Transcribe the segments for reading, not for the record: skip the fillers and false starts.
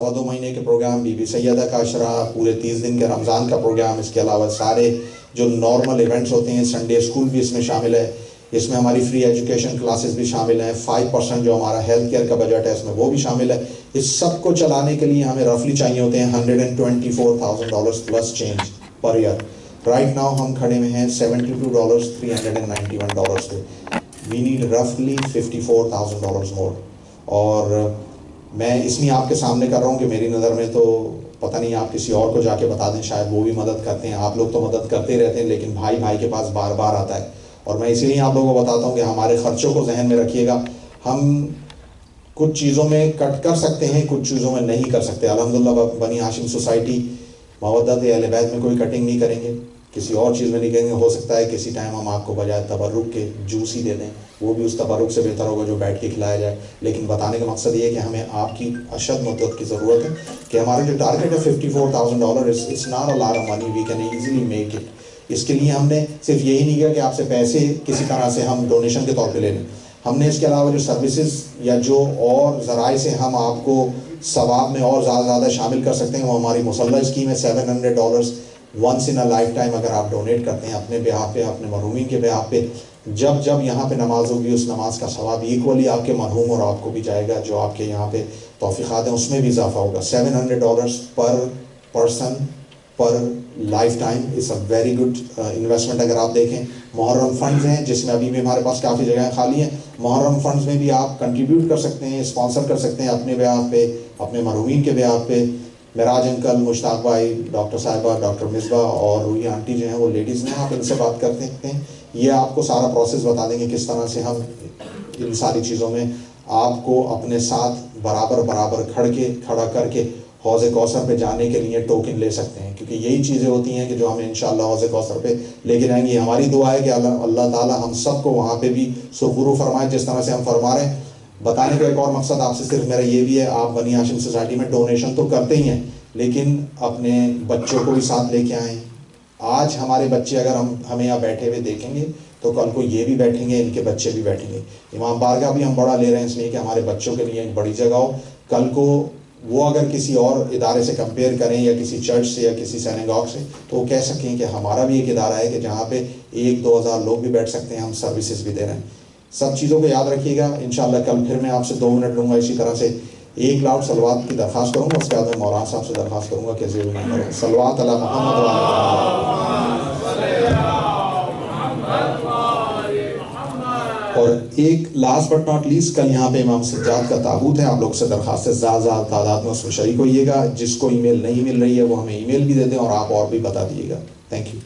2 مہینے کے programme, be be سیدہ کا عشرہ، پورے 30 دن کے رمضان کا پروگرام، اس کے علاوہ سارے جو نارمل ایونٹس ہوتے ہیں، سنڈے اسکول بھی اس میں شامل ہے، اس میں ہماری فری ایجوکیشن کلاسز بھی شامل ہیں، 5% جو ہمارا ہیلتھ کیئر کا بجٹ ہے اس میں وہ بھی شامل ہے۔ اس سب کو چلانے کے لیے ہمیں رفلی چاہیے ہوتے ہیں $124,000 plus change per year. Right now ہم کھڑے ہوئے ہیں $72,391 پہ۔ وی نیڈ رفلی $54,000 مور۔ اور میں اس لیے آپ کے سامنے کر رہا ہوں کہ میری نظر میں تو پتہ نہیں، آپ کسی اور کو جا کے بتا دیں، شاید وہ بھی مدد کرتے ہیں۔ آپ لوگ تو مدد کرتے ہی رہتے ہیں، لیکن بھائی بھائی کے پاس بار بار آتا ہے۔ اور میں اسی لیے آپ لوگوں کو بتاتا ہوں کہ ہمارے خرچوں کو ذہن میں رکھیے گا۔ ہم کچھ چیزوں میں کٹ کر سکتے ہیں، کچھ چیزوں میں نہیں کر سکتے۔ الحمدللہ بنی ہاشم سوسائٹی مودت اہل بیت میں کوئی کٹنگ نہیں کریں گے، کسی اور چیز میں نہیں کریں گے۔ ہو سکتا ہے کسی ٹائم ہم آپ کو بجائے تبرک کے جوس ہی دے دیں، وہ بھی اس تبرک سے بہتر ہوگا جو بیٹھ کے کھلایا جائے۔ لیکن بتانے کا مقصد یہ ہے کہ ہمیں آپ کی اشد مدد کی ضرورت ہے کہ ہمارا جو ٹارگیٹ ہے $54,000، it's not a lot of money, we can easily make it. اس کے لیے ہم نے صرف یہی نہیں کیا کہ آپ سے پیسے کسی طرح سے ہم ڈونیشن کے طور پہ لے لیں، ہم نے اس کے علاوہ جو سروسز یا جو اور ذرائع سے ہم آپ کو ثواب میں اور زیادہ شامل کر سکتے ہیں، وہ ہماری مسلح اسکیم ہے۔ $700 once in a lifetime اگر آپ ڈونیٹ کرتے ہیں اپنے بیہاف پہ، اپنے مرحومین کے بیہاف پہ، جب یہاں پہ نماز ہوگی اس نماز کا ثواب ایکولی آپ کے مرحوم اور آپ کو بھی جائے گا، جو آپ کے یہاں پہ توفیقات ہیں اس میں بھی اضافہ ہوگا۔ $700 per person per lifetime is a very good investment. اگر آپ دیکھیں محرم فنڈز ہیں جس میں ابھی بھی ہمارے پاس کافی جگہیں خالی ہیں، محرم فنڈز میں بھی آپ کنٹریبیوٹ کر سکتے ہیں، اسپانسر کر سکتے ہیں اپنے بیہاف پہ، اپنے مرحومین کے بیہاف پہ۔ معراج انکل، مشتاق بھائی، ڈاکٹر صاحبہ، ڈاکٹر مصباح اور روحی آنٹی جو ہیں وہ لیڈیز ہیں، آپ ان سے بات کر سکتے ہیں، یہ آپ کو سارا پروسیس بتا دیں گے کس طرح سے ہم ان ساری چیزوں میں آپ کو اپنے ساتھ برابر کھڑا کر کے حوض کوثر پہ جانے کے لیے ٹوکن لے سکتے ہیں، کیونکہ یہی چیزیں ہوتی ہیں کہ جو ہمیں انشاءاللہ حوض کوثر پہ لے کے جائیں گے۔ ہماری دعا ہے کہ اللہ تعالیٰ ہم سب کو وہاں پہ بھی سرخرو فرمائے جس طرح سے ہم فرما رہے ہیں۔ بتانے کا ایک اور مقصد آپ سے صرف میرا یہ بھی ہے، آپ بنی ہاشم سوسائٹی میں ڈونیشن تو کرتے ہی ہیں، لیکن اپنے بچوں کو بھی ساتھ لے کے آئیں۔ آج ہمارے بچے اگر ہمیں یہاں بیٹھے ہوئے دیکھیں گے تو کل کو یہ بھی بیٹھیں گے، ان کے بچے بھی بیٹھیں گے۔ امام بارگاہ بھی ہم بڑا لے رہے ہیں اس لیے کہ ہمارے بچوں کے لیے ایک بڑی جگہ ہو۔ کل کو وہ اگر کسی اور ادارے سے کمپیئر کریں یا کسی چرچ سے یا کسی سینیگاگ سے تو وہ کہہ سکیں کہ ہمارا بھی ایک ادارہ ہے کہ جہاں پہ 1-2 ہزار لوگ بھی بیٹھ سکتے ہیں، ہم سروسز بھی دے رہے ہیں۔ سب چیزوں کو یاد رکھیے گا۔ انشاءاللہ کل پھر میں آپ سے 2 منٹ لوں گا، اسی طرح سے 1 لاؤڈ صلوات کی درخواست کروں گا، اس کے بعد میں مولانا صاحب سے درخواست کروں گا کہ ضرور کریں صلوات علی محمد و اور ایک لاسٹ بٹ ناٹ لیسٹ، کل یہاں پہ امام سجاد کا تابوت ہے، آپ لوگ سے درخواست ہے زیادہ تعداد میں اس میں شریک ہوئیے گا۔ جس کو ای میل نہیں مل رہی ہے وہ ہمیں ای میل بھی دے دیں اور آپ اور بھی بتا دیجیے گا۔ Thank you.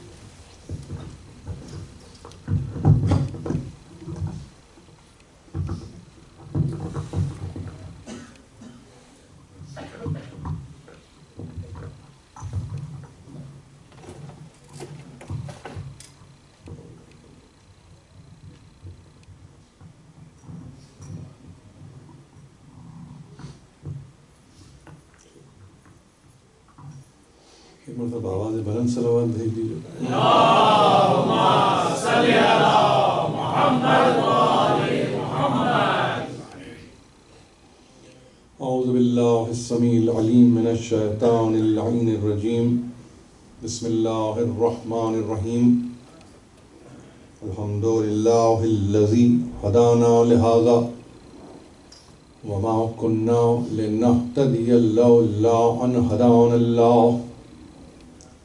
ایک مرتبہ آواز بلند صلوات بھیج دیجیے۔ اللہم صلی علی محمد وآل محمد۔ اعوذ باللہ السمیع العلیم من الشیطان اللعین الرجیم، بسم اللہ الرحمن الرحیم۔ الحمد للہ الذی ہدانا لہذا وما كنا لنهتدی لولا ان ہدانا اللہ،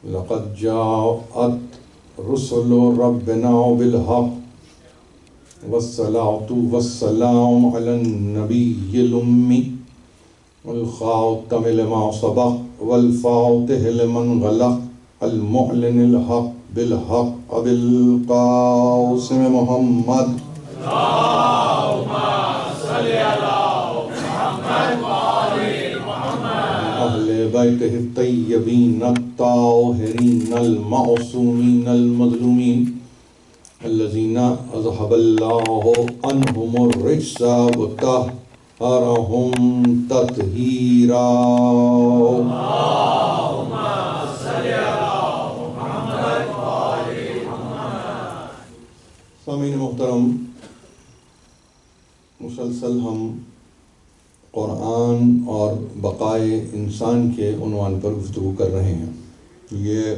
لقد جاءت رسل ربنا بالحق والصلاة والسلام على النبي الأمي والخاتم لما سبق والفاتح لمن غلق المعلن الحق بالحق أبي القاسم محمد اللہم صلی علی محمد وآل محمد۔ أهل بيته الطيبين الطاهرين المعصومين المظلومين الذين أذهب الله عنهم الرجس وطهرهم تطهيرا۔ اللہم صلی علی محمد وآل محمد۔ سامعین محترم، مسلسل ہم قرآن اور بقائے انسان کے عنوان پر گفتگو کر رہے ہیں۔ یہ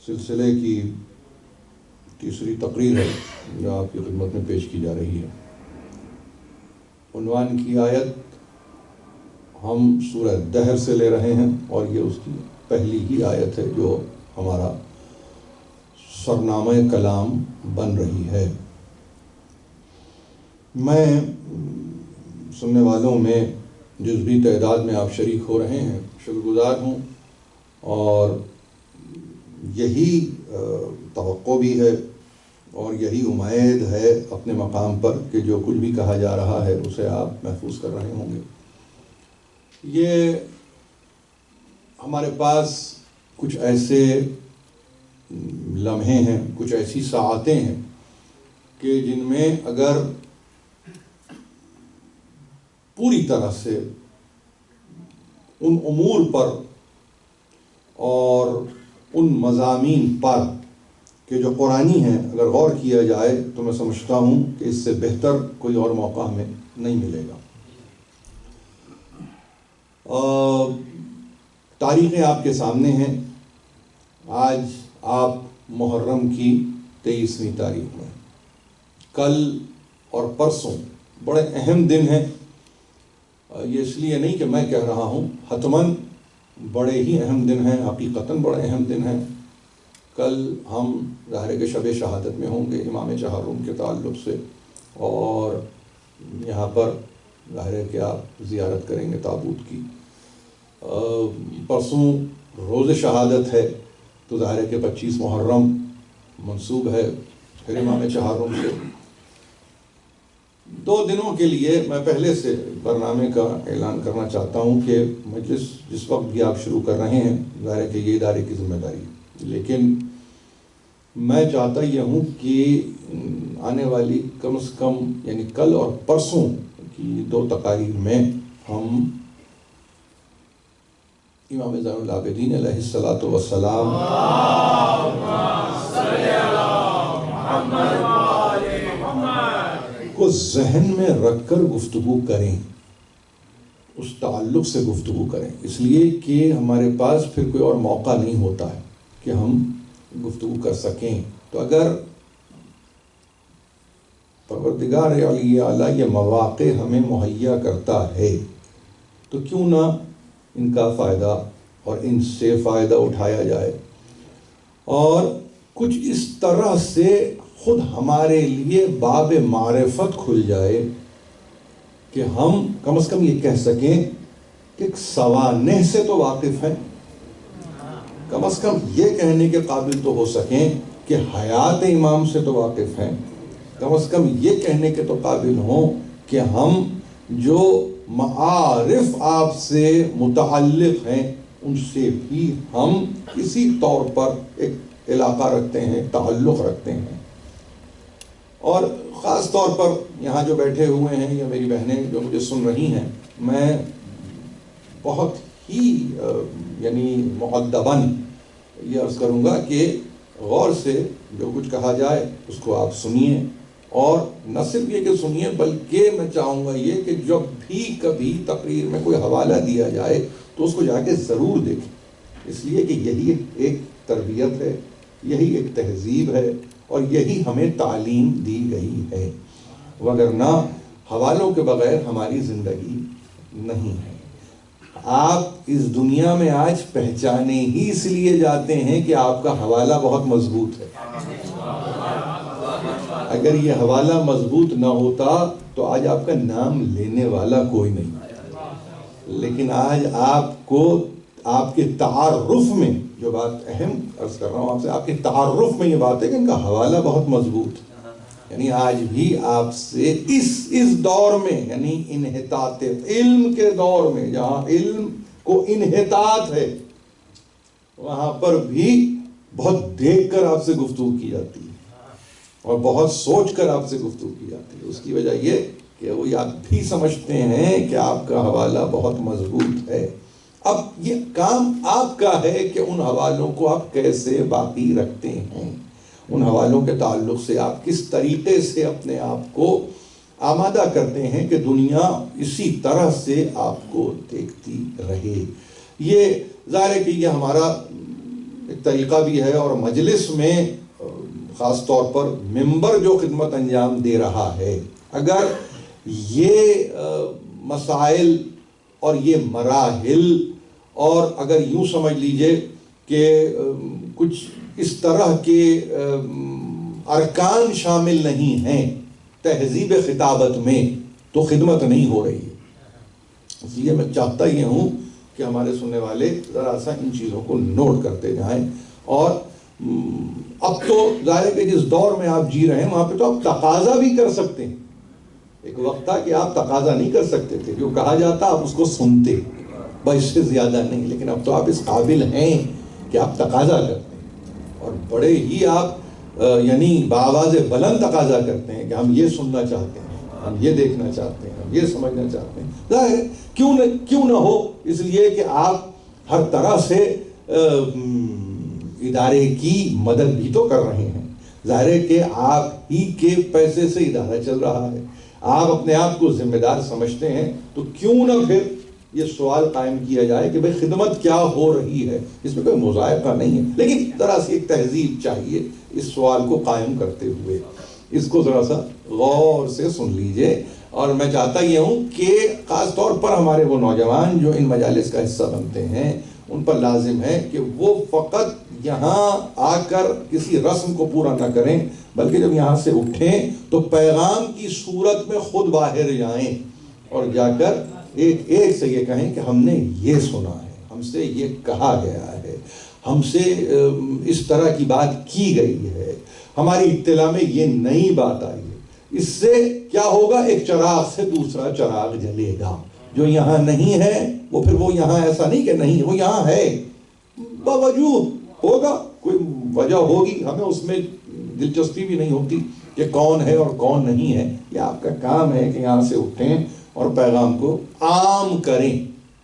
سلسلے کی تیسری تقریر ہے جو آپ کی خدمت میں پیش کی جا رہی ہے۔ عنوان کی آیت ہم سورہ دہر سے لے رہے ہیں اور یہ اس کی پہلی ہی آیت ہے جو ہمارا سرنامہ کلام بن رہی ہے۔ میں سننے والوں میں جس بھی تعداد میں آپ شریک ہو رہے ہیں شکر گزار ہوں، اور یہی توقع بھی ہے اور یہی امید ہے اپنے مقام پر کہ جو کچھ بھی کہا جا رہا ہے اسے آپ محفوظ کر رہے ہوں گے۔ یہ ہمارے پاس کچھ ایسے لمحے ہیں، کچھ ایسی ساعتیں ہیں کہ جن میں اگر پوری طرح سے ان امور پر اور ان مضامین پر کہ جو قرآنی ہیں اگر غور کیا جائے تو میں سمجھتا ہوں کہ اس سے بہتر کوئی اور موقع ہمیں نہیں ملے گا۔ تاریخیں آپ کے سامنے ہیں۔ آج آپ محرم کی 23ویں تاریخ میں، کل اور پرسوں بڑے اہم دن ہیں۔ یہ اس لیے نہیں کہ میں کہہ رہا ہوں، حتماً بڑے ہی اہم دن ہیں، حقیقتاً بڑے اہم دن ہیں۔ کل ہم ظاہر ہے کہ شب شہادت میں ہوں گے امام چہارم کے تعلق سے، اور یہاں پر ظاہر ہے کہ آپ زیارت کریں گے تابوت کی۔ پرسوں روز شہادت ہے تو ظاہر ہے کہ 25 محرم منسوب ہے پھر امام چہارم سے۔ 2 دنوں کے لیے میں پہلے سے برنامے کا اعلان کرنا چاہتا ہوں کہ مجلس جس وقت بھی آپ شروع کر رہے ہیں ظاہر ہے کہ یہ ادارے کی ذمہ داری ہے، لیکن میں چاہتا یہ ہوں کہ آنے والی کم از کم یعنی کل اور پرسوں کی 2 تقاریر میں ہم امام زین العابدین علیہ الصلاۃ والسلام کو ذہن میں رکھ کر گفتگو کریں، اس تعلق سے گفتگو کریں، اس لیے کہ ہمارے پاس پھر کوئی اور موقع نہیں ہوتا ہے کہ ہم گفتگو کر سکیں۔ تو اگر پروردگار علی اعلیٰ یہ مواقع ہمیں مہیا کرتا ہے تو کیوں نہ ان کا فائدہ اور ان سے فائدہ اٹھایا جائے، اور کچھ اس طرح سے خود ہمارے لیے باب معرفت کھل جائے کہ ہم کم از کم یہ کہہ سکیں کہ سوانح سے تو واقف ہیں، کم از کم یہ کہنے کے قابل تو ہو سکیں کہ حیات امام سے تو واقف ہیں، کم از کم یہ کہنے کے تو قابل ہوں کہ ہم جو معارف آپ سے متعلق ہیں ان سے بھی ہم اسی طور پر ایک علاقہ رکھتے ہیں، تعلق رکھتے ہیں۔ اور خاص طور پر یہاں جو بیٹھے ہوئے ہیں یا میری بہنیں جو مجھے سن رہی ہیں، میں بہت ہی یعنی مؤدباً یہ عرض کروں گا کہ غور سے جو کچھ کہا جائے اس کو آپ سنیے، اور نہ صرف یہ کہ سنیے بلکہ میں چاہوں گا یہ کہ جب بھی کبھی تقریر میں کوئی حوالہ دیا جائے تو اس کو جا کے ضرور دیکھیں، اس لیے کہ یہی ایک تربیت ہے، یہی ایک تہذیب ہے اور یہی ہمیں تعلیم دی گئی ہے، وگرنہ حوالوں کے بغیر ہماری زندگی نہیں ہے۔ آپ اس دنیا میں آج پہچانے ہی اس لیے جاتے ہیں کہ آپ کا حوالہ بہت مضبوط ہے۔ اگر یہ حوالہ مضبوط نہ ہوتا تو آج آپ کا نام لینے والا کوئی نہیں، لیکن آج آپ کو آپ کے تعارف میں جو بات اہم عرض کر رہا ہوں آپ سے، آپ کے تعارف میں یہ بات ہے کہ ان کا حوالہ بہت مضبوط ہے۔ یعنی آج بھی آپ سے اس دور میں یعنی انحطاط علم کے دور میں جہاں علم کو انحطاط ہے وہاں پر بھی بہت دیکھ کر آپ سے گفتگو کی جاتی ہے اور بہت سوچ کر آپ سے گفتگو کی جاتی ہے۔ اس کی وجہ یہ کہ وہ آپ بھی سمجھتے ہیں کہ آپ کا حوالہ بہت مضبوط ہے۔ اب یہ کام آپ کا ہے کہ ان حوالوں کو آپ کیسے باقی رکھتے ہیں، ان حوالوں کے تعلق سے آپ کس طریقے سے اپنے آپ کو آمادہ کرتے ہیں کہ دنیا اسی طرح سے آپ کو دیکھتی رہے. یہ ظاہر ہے کہ یہ ہمارا ایک طریقہ بھی ہے، اور مجلس میں خاص طور پر ممبر جو خدمت انجام دے رہا ہے، اگر یہ مسائل اور یہ مراحل، اور اگر یوں سمجھ لیجئے کہ کچھ اس طرح کے ارکان شامل نہیں ہیں تہذیب خطابت میں، تو خدمت نہیں ہو رہی ہے. اس لیے میں چاہتا یہ ہوں کہ ہمارے سننے والے ذرا سا ان چیزوں کو نوٹ کرتے جائیں. اور اب تو ظاہر ہے کہ جس دور میں آپ جی رہے ہیں وہاں پہ تو آپ تقاضا بھی کر سکتے ہیں. ایک وقت تھا کہ آپ تقاضا نہیں کر سکتے تھے، جو کہا جاتا آپ اس کو سنتے، بس اس سے زیادہ نہیں. لیکن اب تو آپ اس قابل ہیں کہ آپ تقاضا کرتے ہیں، اور بڑے ہی آپ یعنی بآواز بلند تقاضا کرتے ہیں کہ ہم یہ سننا چاہتے ہیں، ہم یہ دیکھنا چاہتے ہیں، ہم یہ سمجھنا چاہتے ہیں. ظاہر کیوں نہ ہو، اس لیے کہ آپ ہر طرح سے ادارے کی مدد بھی تو کر رہے ہیں. ظاہر ہے کہ آپ ہی کے پیسے سے ادارہ چل رہا ہے، آپ اپنے آپ کو ذمہ دار سمجھتے ہیں، تو کیوں نہ پھر یہ سوال قائم کیا جائے کہ بھئی خدمت کیا ہو رہی ہے. اس میں کوئی مذائقہ نہیں ہے، لیکن ذرا سی ایک تہذیب چاہیے اس سوال کو قائم کرتے ہوئے. اس کو ذرا سا غور سے سن لیجئے. اور میں چاہتا یہ ہوں کہ خاص طور پر ہمارے وہ نوجوان جو ان مجالس کا حصہ بنتے ہیں، ان پر لازم ہے کہ وہ فقط یہاں آ کر کسی رسم کو پورا نہ کریں، بلکہ جب یہاں سے اٹھیں تو پیغام کی صورت میں خود باہر جائیں اور جا کر ایک سے یہ کہیں کہ ہم نے یہ سنا ہے، ہم سے یہ کہا گیا ہے، ہم سے اس طرح کی بات کی گئی ہے، ہماری اطلاع میں یہ نئی بات آئی ہے. اس سے کیا ہوگا؟ ایک چراغ سے دوسرا چراغ جلے گا. جو یہاں نہیں ہے وہ پھر وہ یہاں ایسا نہیں کہ نہیں، وہ یہاں ہے، باوجود ہوگا، کوئی وجہ ہوگی، ہمیں اس میں دلچسپی بھی نہیں ہوتی کہ کون ہے اور کون نہیں ہے. یہ آپ کا کام ہے کہ یہاں سے اٹھیں اور پیغام کو عام کریں.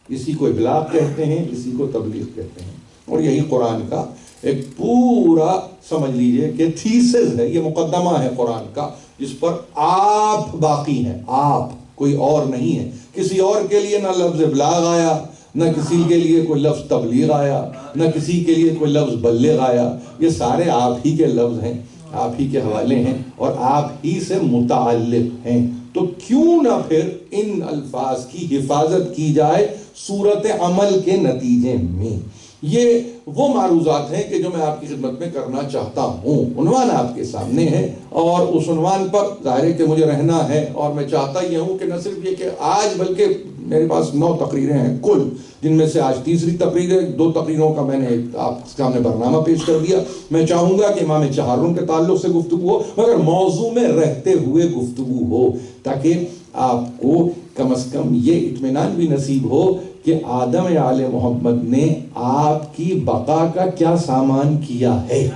اسی کو ابلاغ کہتے ہیں، اسی کو تبلیغ کہتے ہیں. اور یہی قرآن کا ایک پورا سمجھ لیجئے کہ تھیسس ہے، یہ مقدمہ ہے قرآن کا، جس پر آپ باقی ہیں، آپ، کوئی اور نہیں ہے. کسی اور کے لیے نہ لفظ ابلاغ آیا، نہ کسی کے لیے کوئی لفظ تبلیغ آیا، نہ کسی کے لیے کوئی لفظ بلغ آیا. یہ سارے آپ ہی کے لفظ ہیں، آپ ہی کے حوالے ہیں اور آپ ہی سے متعلق ہیں. تو کیوں نہ پھر ان الفاظ کی حفاظت کی جائے صورت عمل کے نتیجے میں. یہ وہ معروضات ہیں کہ جو میں آپ کی خدمت میں کرنا چاہتا ہوں. عنوان آپ کے سامنے ہے اور اس عنوان پر ظاہر ہے کہ مجھے رہنا ہے. اور میں چاہتا یہ ہوں کہ نہ صرف یہ کہ آج بلکہ میرے پاس 9 تقریریں ہیں کل، جن میں سے آج تیسری تقریر ہے. 2 تقریروں کا میں نے آپ کے سامنے برنامہ پیش کر دیا. میں چاہوں گا کہ امام چہارم کے تعلق سے گفتگو ہو، مگر موضوع میں رہتے ہوئے گفتگو ہو، تاکہ آپ کو کم از کم یہ اطمینان بھی نصیب ہو کہ آدم آل محمد نے آپ کی بقا کا کیا سامان کیا ہے.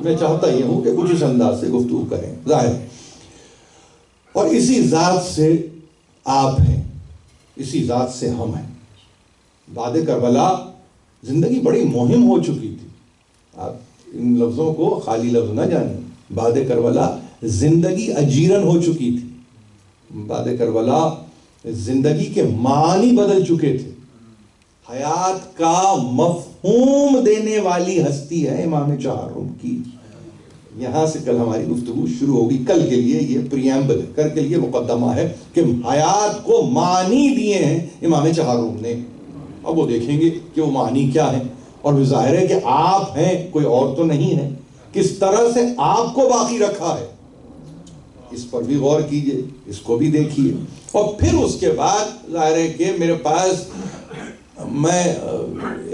میں چاہتا یہ ہوں کہ کچھ اس انداز سے گفتگو کریں. ظاہر اور اسی ذات سے آپ ہیں، اسی ذات سے ہم ہیں. بعد کربلا زندگی بڑی مہم ہو چکی تھی. آپ ان لفظوں کو خالی لفظ نہ جانیں. بعد کربلا زندگی اجیرن ہو چکی تھی. بعد کربلا زندگی کے معنی بدل چکے تھے. حیات کا مفہوم دینے والی ہستی ہے امام چہارم کی. یہاں سے کل ہماری گفتگو شروع ہوگی. کل کے لیے یہ پریامبل ہے، کل کے لیے مقدمہ ہے کہ حیات کو معنی دیے ہیں امام چہارم نے. اب وہ دیکھیں گے کہ وہ معنی کیا ہے. اور ظاہر ہے کہ آپ ہیں، کوئی اور تو نہیں ہے. کس طرح سے آپ کو باقی رکھا ہے اس پر بھی غور کیجئے، اس کو بھی دیکھیے. اور پھر اس کے بعد ظاہر ہے کہ میرے پاس، میں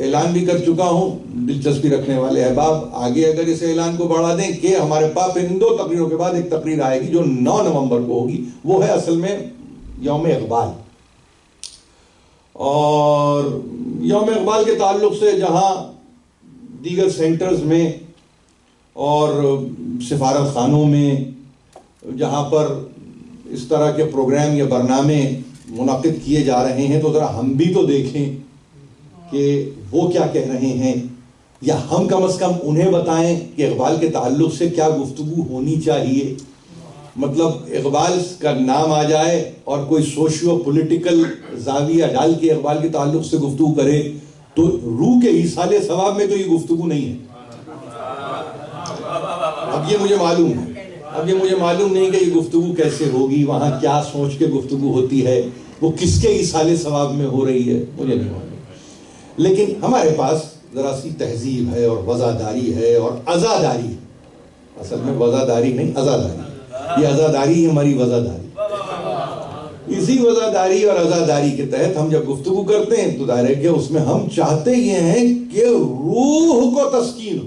اعلان بھی کر چکا ہوں، دلچسپی رکھنے والے احباب آگے اگر اس اعلان کو بڑھا دیں کہ ہمارے پاس ان 2 تقریروں کے بعد ایک تقریر آئے گی جو 9 نومبر کو ہوگی. وہ ہے اصل میں یوم اقبال. اور یوم اقبال کے تعلق سے جہاں دیگر سینٹرز میں اور سفارت خانوں میں جہاں پر اس طرح کے پروگرام یا برنامے منعقد کیے جا رہے ہیں، تو ذرا ہم بھی تو دیکھیں کہ وہ کیا کہہ رہے ہیں، یا ہم کم از کم انہیں بتائیں کہ اقبال کے تعلق سے کیا گفتگو ہونی چاہیے. مطلب اقبال کا نام آ جائے اور کوئی سوشیو پولیٹیکل زاویہ ڈال کے اقبال کے تعلق سے گفتگو کرے تو روح کے ایصال ثواب میں تو یہ گفتگو نہیں ہے. اب یہ مجھے معلوم نہیں کہ یہ گفتگو کیسے ہوگی, وہاں کیا سوچ کے گفتگو ہوتی ہے, وہ کس کے ایصال ثواب میں ہو رہی ہے, مجھے نہیں معلوم. لیکن ہمارے پاس ذرا سی تہذیب ہے اور وزاداری ہے اور عزاداری ہے. اصل میں وزاداری نہیں, عزاداری. یہ عزاداری ہے ہماری وزاداری. اسی وزاداری اور عزاداری کے تحت ہم جب گفتگو کرتے ہیں تو ظاہر ہے کہ اس میں ہم چاہتے یہ ہیں کہ روح کو تسکین ہو.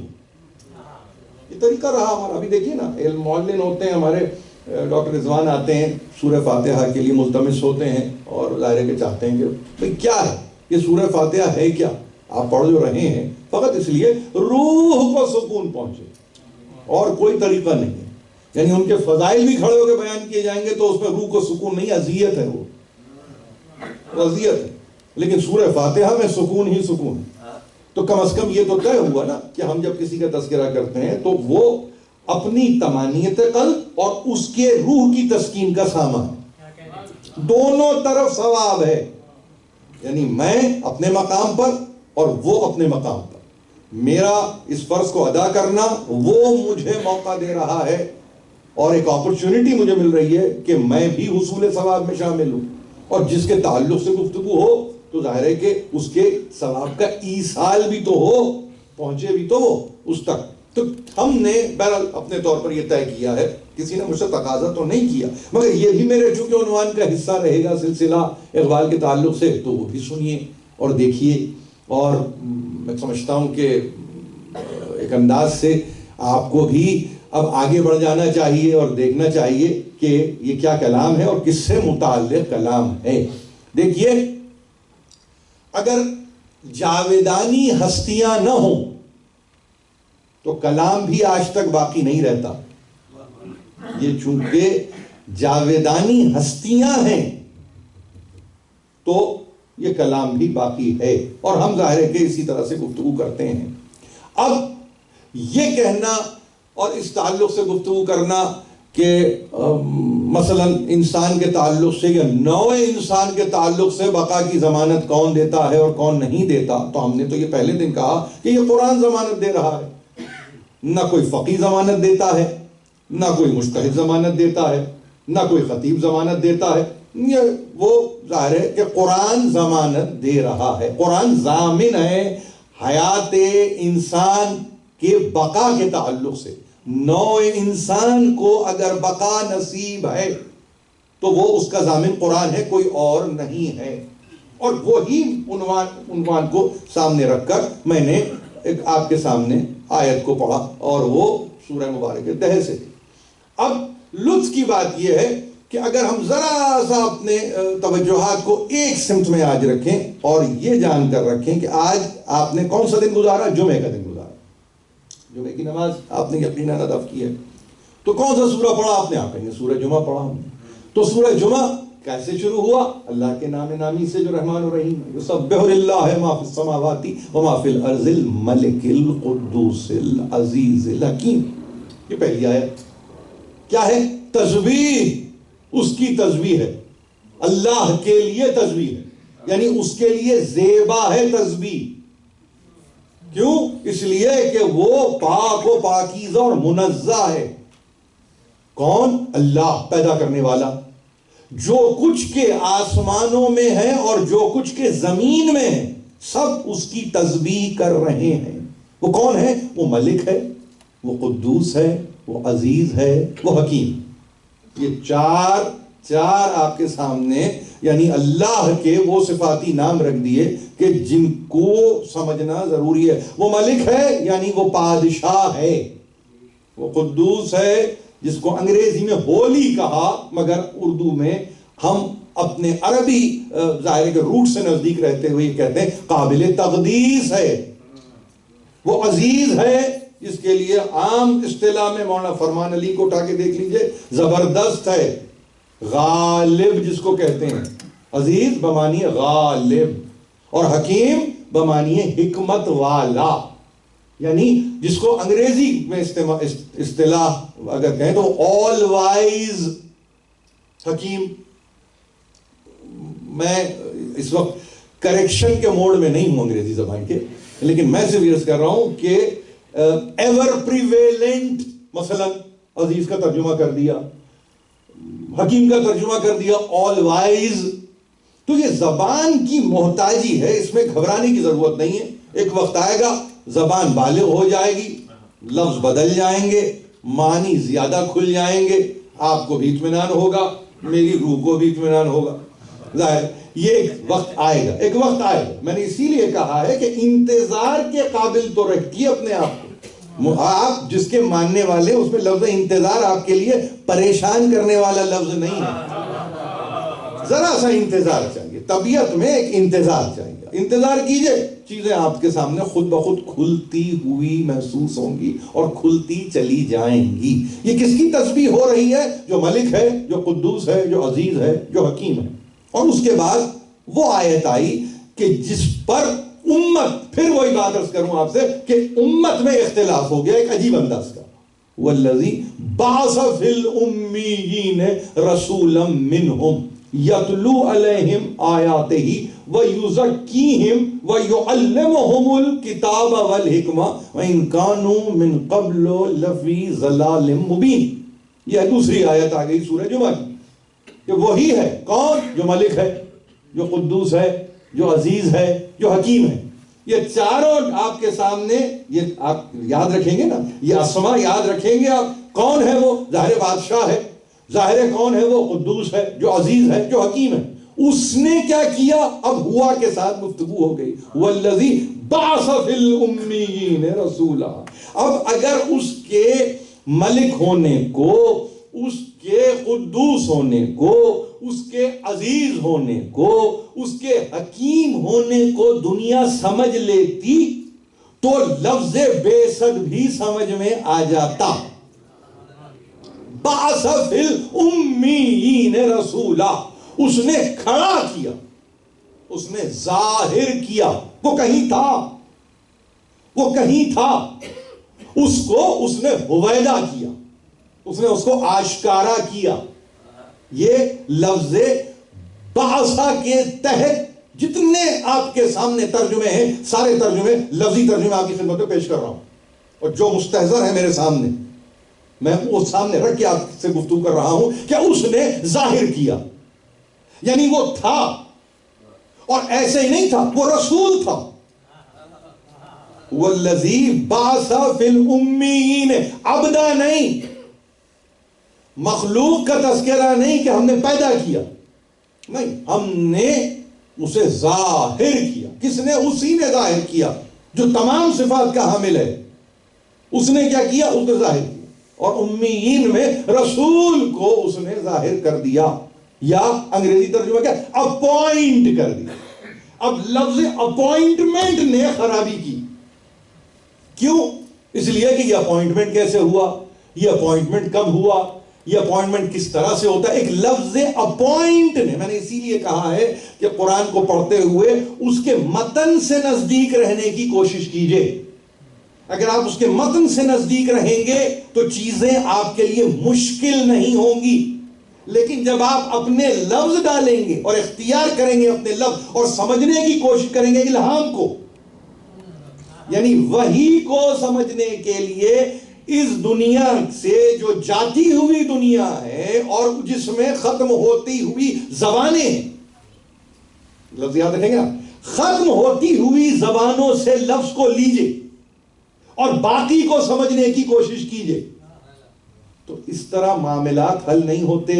یہ طریقہ رہا ہمارا. ابھی دیکھیے نا, معلن ہوتے ہیں ہمارے, ڈاکٹر رضوان آتے ہیں, سورہ فاتحہ کے لیے ملتمس ہوتے ہیں اور ظاہر ہے کہ چاہتے ہیں کہ بھئی کیا ہے یہ سورہ فاتحہ ہے کیا, آپ پڑھ جو رہے ہیں فقط اس لیے روح کو سکون پہنچے اور کوئی طریقہ نہیں ہے. یعنی ان کے فضائل بھی کھڑے ہو کے بیان کیے جائیں گے تو اس میں روح کو سکون نہیں, اذیت ہے, وہ اذیت ہے. لیکن سورہ فاتحہ میں سکون ہی سکون ہے. تو کم از کم یہ تو طے ہوا نا کہ ہم جب کسی کا تذکرہ کرتے ہیں تو وہ اپنی طمانینت قلب اور اس کے روح کی تسکین کا سامان ہے. دونوں طرف ثواب ہے. یعنی میں اپنے مقام پر اور وہ اپنے مقام پر, میرا اس فرض کو ادا کرنا وہ مجھے موقع دے رہا ہے اور ایک اپرچونٹی مجھے مل رہی ہے کہ میں بھی حصول ثواب میں شامل ہوں. اور جس کے تعلق سے گفتگو ہو تو ظاہر ہے کہ اس کے ثواب کا ایصال بھی تو ہو, پہنچے بھی تو وہ اس تک. تو ہم نے بہرحال اپنے طور پر یہ طے کیا ہے, کسی نے مجھ سے تقاضا تو نہیں کیا, مگر یہ بھی میرے چونکہ عنوان کا حصہ رہے گا سلسلہ اقبال کے تعلق سے, تو وہ بھی سنیے اور دیکھیے. اور میں سمجھتا ہوں کہ ایک انداز سے آپ کو بھی اب آگے بڑھ جانا چاہیے اور دیکھنا چاہیے کہ یہ کیا کلام ہے اور کس سے متعلق کلام ہے. دیکھیے, اگر جاویدانی ہستیاں نہ ہوں تو کلام بھی آج تک باقی نہیں رہتا. یہ چونکہ جاویدانی ہستیاں ہیں تو یہ کلام بھی باقی ہے, اور ہم ظاہر ہے کہ اسی طرح سے گفتگو کرتے ہیں. اب یہ کہنا اور اس تعلق سے گفتگو کرنا کہ مثلا انسان کے تعلق سے یا نوع انسان کے تعلق سے بقا کی ضمانت کون دیتا ہے اور کون نہیں دیتا, تو ہم نے تو یہ پہلے دن کہا کہ یہ قرآن ضمانت دے رہا ہے. نہ کوئی فقی ضمانت دیتا ہے, نہ کوئی مجتہد ضمانت دیتا ہے, نہ کوئی خطیب ضمانت دیتا ہے. وہ ظاہر ہے کہ قرآن ضمانت دے رہا ہے. قرآن ضامن ہے حیات انسان کے بقا کے تعلق سے. نوع انسان کو اگر بقا نصیب ہے تو وہ اس کا ضامن قرآن ہے, کوئی اور نہیں ہے. اور وہی عنوان کو سامنے رکھ کر میں نے ایک آپ کے سامنے آیت کو پڑھا اور وہ سورہ مبارک دہ سے. اب لطف کی بات یہ ہے کہ اگر ہم ذرا سا اپنے توجہات کو ایک سمت میں آج رکھیں اور یہ جان کر رکھیں کہ آج آپ نے کون سا دن گزارا, جمعہ کا دن گزارا, جمعہ کی نماز آپ نے یقیناً ادا کی ہے, تو کون سا سورہ پڑھا آپ نے, آپ کہیں گے سورہ جمعہ پڑھا. تو سورہ جمعہ کیسے شروع ہوا؟ اللہ کے نام نامی سے جو رحمان الرحیم ہے. یسبح للہ ما فی السماوات و ما فی الارض الملک القدوس العزیز الحکیم. یہ پہلی آیت کیا ہے؟ تسبیح. اس کی تسبیح ہے, اللہ کے لیے تسبیح ہے, یعنی اس کے لیے زیبا ہے تسبیح. کیوں؟ اس لیے کہ وہ پاک و پاکیزہ اور منزہ ہے. کون؟ اللہ پیدا کرنے والا. جو کچھ کے آسمانوں میں ہے اور جو کچھ کے زمین میں ہے سب اس کی تسبیح کر رہے ہیں. وہ کون ہے؟ وہ ملک ہے, وہ قدوس ہے, وہ عزیز ہے, وہ حکیم. یہ چار آپ کے سامنے یعنی اللہ کے وہ صفاتی نام رکھ دیے کہ جن کو سمجھنا ضروری ہے. وہ ملک ہے یعنی وہ بادشاہ ہے, وہ قدوس ہے جس کو انگریزی میں ہولی کہا, مگر اردو میں ہم اپنے عربی ظاہر کے روٹ سے نزدیک رہتے ہوئے کہتے ہیں قابل تقدیس ہے. وہ عزیز ہے جس کے لیے عام اصطلاح میں مولانا فرمان علی کو اٹھا کے دیکھ لیجئے, زبردست ہے. غالب جس کو کہتے ہیں, عزیز بمانی غالب, اور حکیم بمانی حکمت والا. یعنی جس کو انگریزی میں اصطلاح اگر کہیں تو آل وائز حکیم. میں اس وقت کریکشن کے موڈ میں نہیں ہوں انگریزی زبان کے, لیکن میں صرف عرض کر رہا ہوں کہ ایور پریویلنٹ, مثلا عزیز کا ترجمہ کر دیا, حکیم کا ترجمہ کر دیا آل وائز. تو یہ زبان کی محتاجی ہے, اس میں گھبرانے کی ضرورت نہیں ہے. ایک وقت آئے گا زبان بالغ ہو جائے گی, لفظ بدل جائیں گے, معنی زیادہ کھل جائیں گے, آپ کو بھی اطمینان ہوگا, میری روح کو بھی اطمینان ہوگا. ظاہر یہ ایک وقت آئے گا, ایک وقت آئے گا. میں نے اسی لیے کہا ہے کہ انتظار کے قابل تو رکھیے اپنے آپ کو. آپ جس کے ماننے والے اس میں لفظ انتظار آپ کے لیے پریشان کرنے والا لفظ نہیں ہے. ذرا سا انتظار چاہیے, طبیعت میں ایک انتظار چاہیے. انتظار کیجئے, چیزیں آپ کے سامنے خود بخود کھلتی ہوئی محسوس ہوں گی اور کھلتی چلی جائیں گی. یہ کس کی تسبیح ہو رہی ہے؟ جو ملک ہے, جو قدوس ہے, جو عزیز ہے, جو حکیم ہے. اور اس کے بعد وہ آیت آئی کہ جس پر امت, پھر وہی بات عرض کروں آپ سے کہ امت میں اختلاف ہو گیا ایک عجیب انداز کا. والذی بعث فی الامیین رسولا منہم یتلو علیہم آیاتہ ویزکیہم ویعلمہم الکتاب والحکمہ وان کانوا من قبل لفی ضلال مبین. یہ دوسری آیت آ گئی سورہ جمعہ کی کہ وہی ہے کون؟ جو ملک ہے, جو قدوس ہے, جو عزیز ہے, جو حکیم ہے. یہ چاروں آپ کے سامنے, یہ آپ یاد رکھیں گے نا, یہ اسما یاد رکھیں گے آپ. کون ہے وہ؟ ظاہر بادشاہ ہے, ظاہر ہے کون ہے وہ؟ قدوس ہے, جو عزیز ہے, جو حکیم ہے. اس نے کیا کیا؟ اب ہوا کے ساتھ گفتگو ہو گئی. والذی بعث فی الامیین رسولا. اب اگر اس کے ملک ہونے کو, اس کے قدوس ہونے کو, اس کے عزیز ہونے کو, اس کے حکیم ہونے کو دنیا سمجھ لیتی تو لفظ بے صد بھی سمجھ میں آ جاتا. بعث فی الامیین رسولا, اس نے کھڑا کیا, اس نے ظاہر کیا. وہ کہیں تھا, وہ کہیں تھا, اس کو اس نے ہویدا کیا, اس نے اس کو آشکارا کیا. یہ لفظ بعثا کے تحت جتنے آپ کے سامنے ترجمے ہیں, سارے ترجمے لفظی ترجمے آپ کی خدمت میں پیش کر رہا ہوں. اور جو مستحضر ہے میرے سامنے, میں وہ سامنے رکھ کے آپ سے گفتگو کر رہا ہوں کہ اس نے ظاہر کیا. یعنی وہ تھا, اور ایسے ہی نہیں تھا, وہ رسول تھا. والذی بعث فی الامیین, عبدا نہیں, مخلوق کا تذکرہ نہیں کہ ہم نے پیدا کیا, نہیں, ہم نے اسے ظاہر کیا. کس نے؟ اسی نے ظاہر کیا جو تمام صفات کا حامل ہے. اس نے کیا کیا؟ اس نے ظاہر کیا. اور امیین میں رسول کو اس نے ظاہر کر دیا, یا انگریزی ترجمہ کیا؟ اپوائنٹ کر دیا. اب لفظ اپوائنٹمنٹ نے خرابی کی. کیوں؟ اس لیے کہ یہ اپوائنٹمنٹ کیسے ہوا, یہ اپوائنٹمنٹ کب ہوا, یہ اپوائنٹمنٹ کس طرح سے ہوتا ہے. ایک لفظ اپوائنٹ نے, میں نے اسی لیے کہا ہے کہ قرآن کو پڑھتے ہوئے اس کے متن سے نزدیک رہنے کی کوشش کیجئے. اگر آپ اس کے متن سے نزدیک رہیں گے تو چیزیں آپ کے لیے مشکل نہیں ہوں گی. لیکن جب آپ اپنے لفظ ڈالیں گے اور اختیار کریں گے اپنے لفظ اور سمجھنے کی کوشش کریں گے الہام کو, یعنی وحی کو سمجھنے کے لیے, اس دنیا سے جو جاتی ہوئی دنیا ہے اور جس میں ختم ہوتی ہوئی زبانیں ہیں, لفظ یاد رکھیں گے نا, ختم ہوتی ہوئی زبانوں سے لفظ کو لیجئے اور باقی کو سمجھنے کی کوشش کیجئے. تو اس طرح معاملات حل نہیں ہوتے.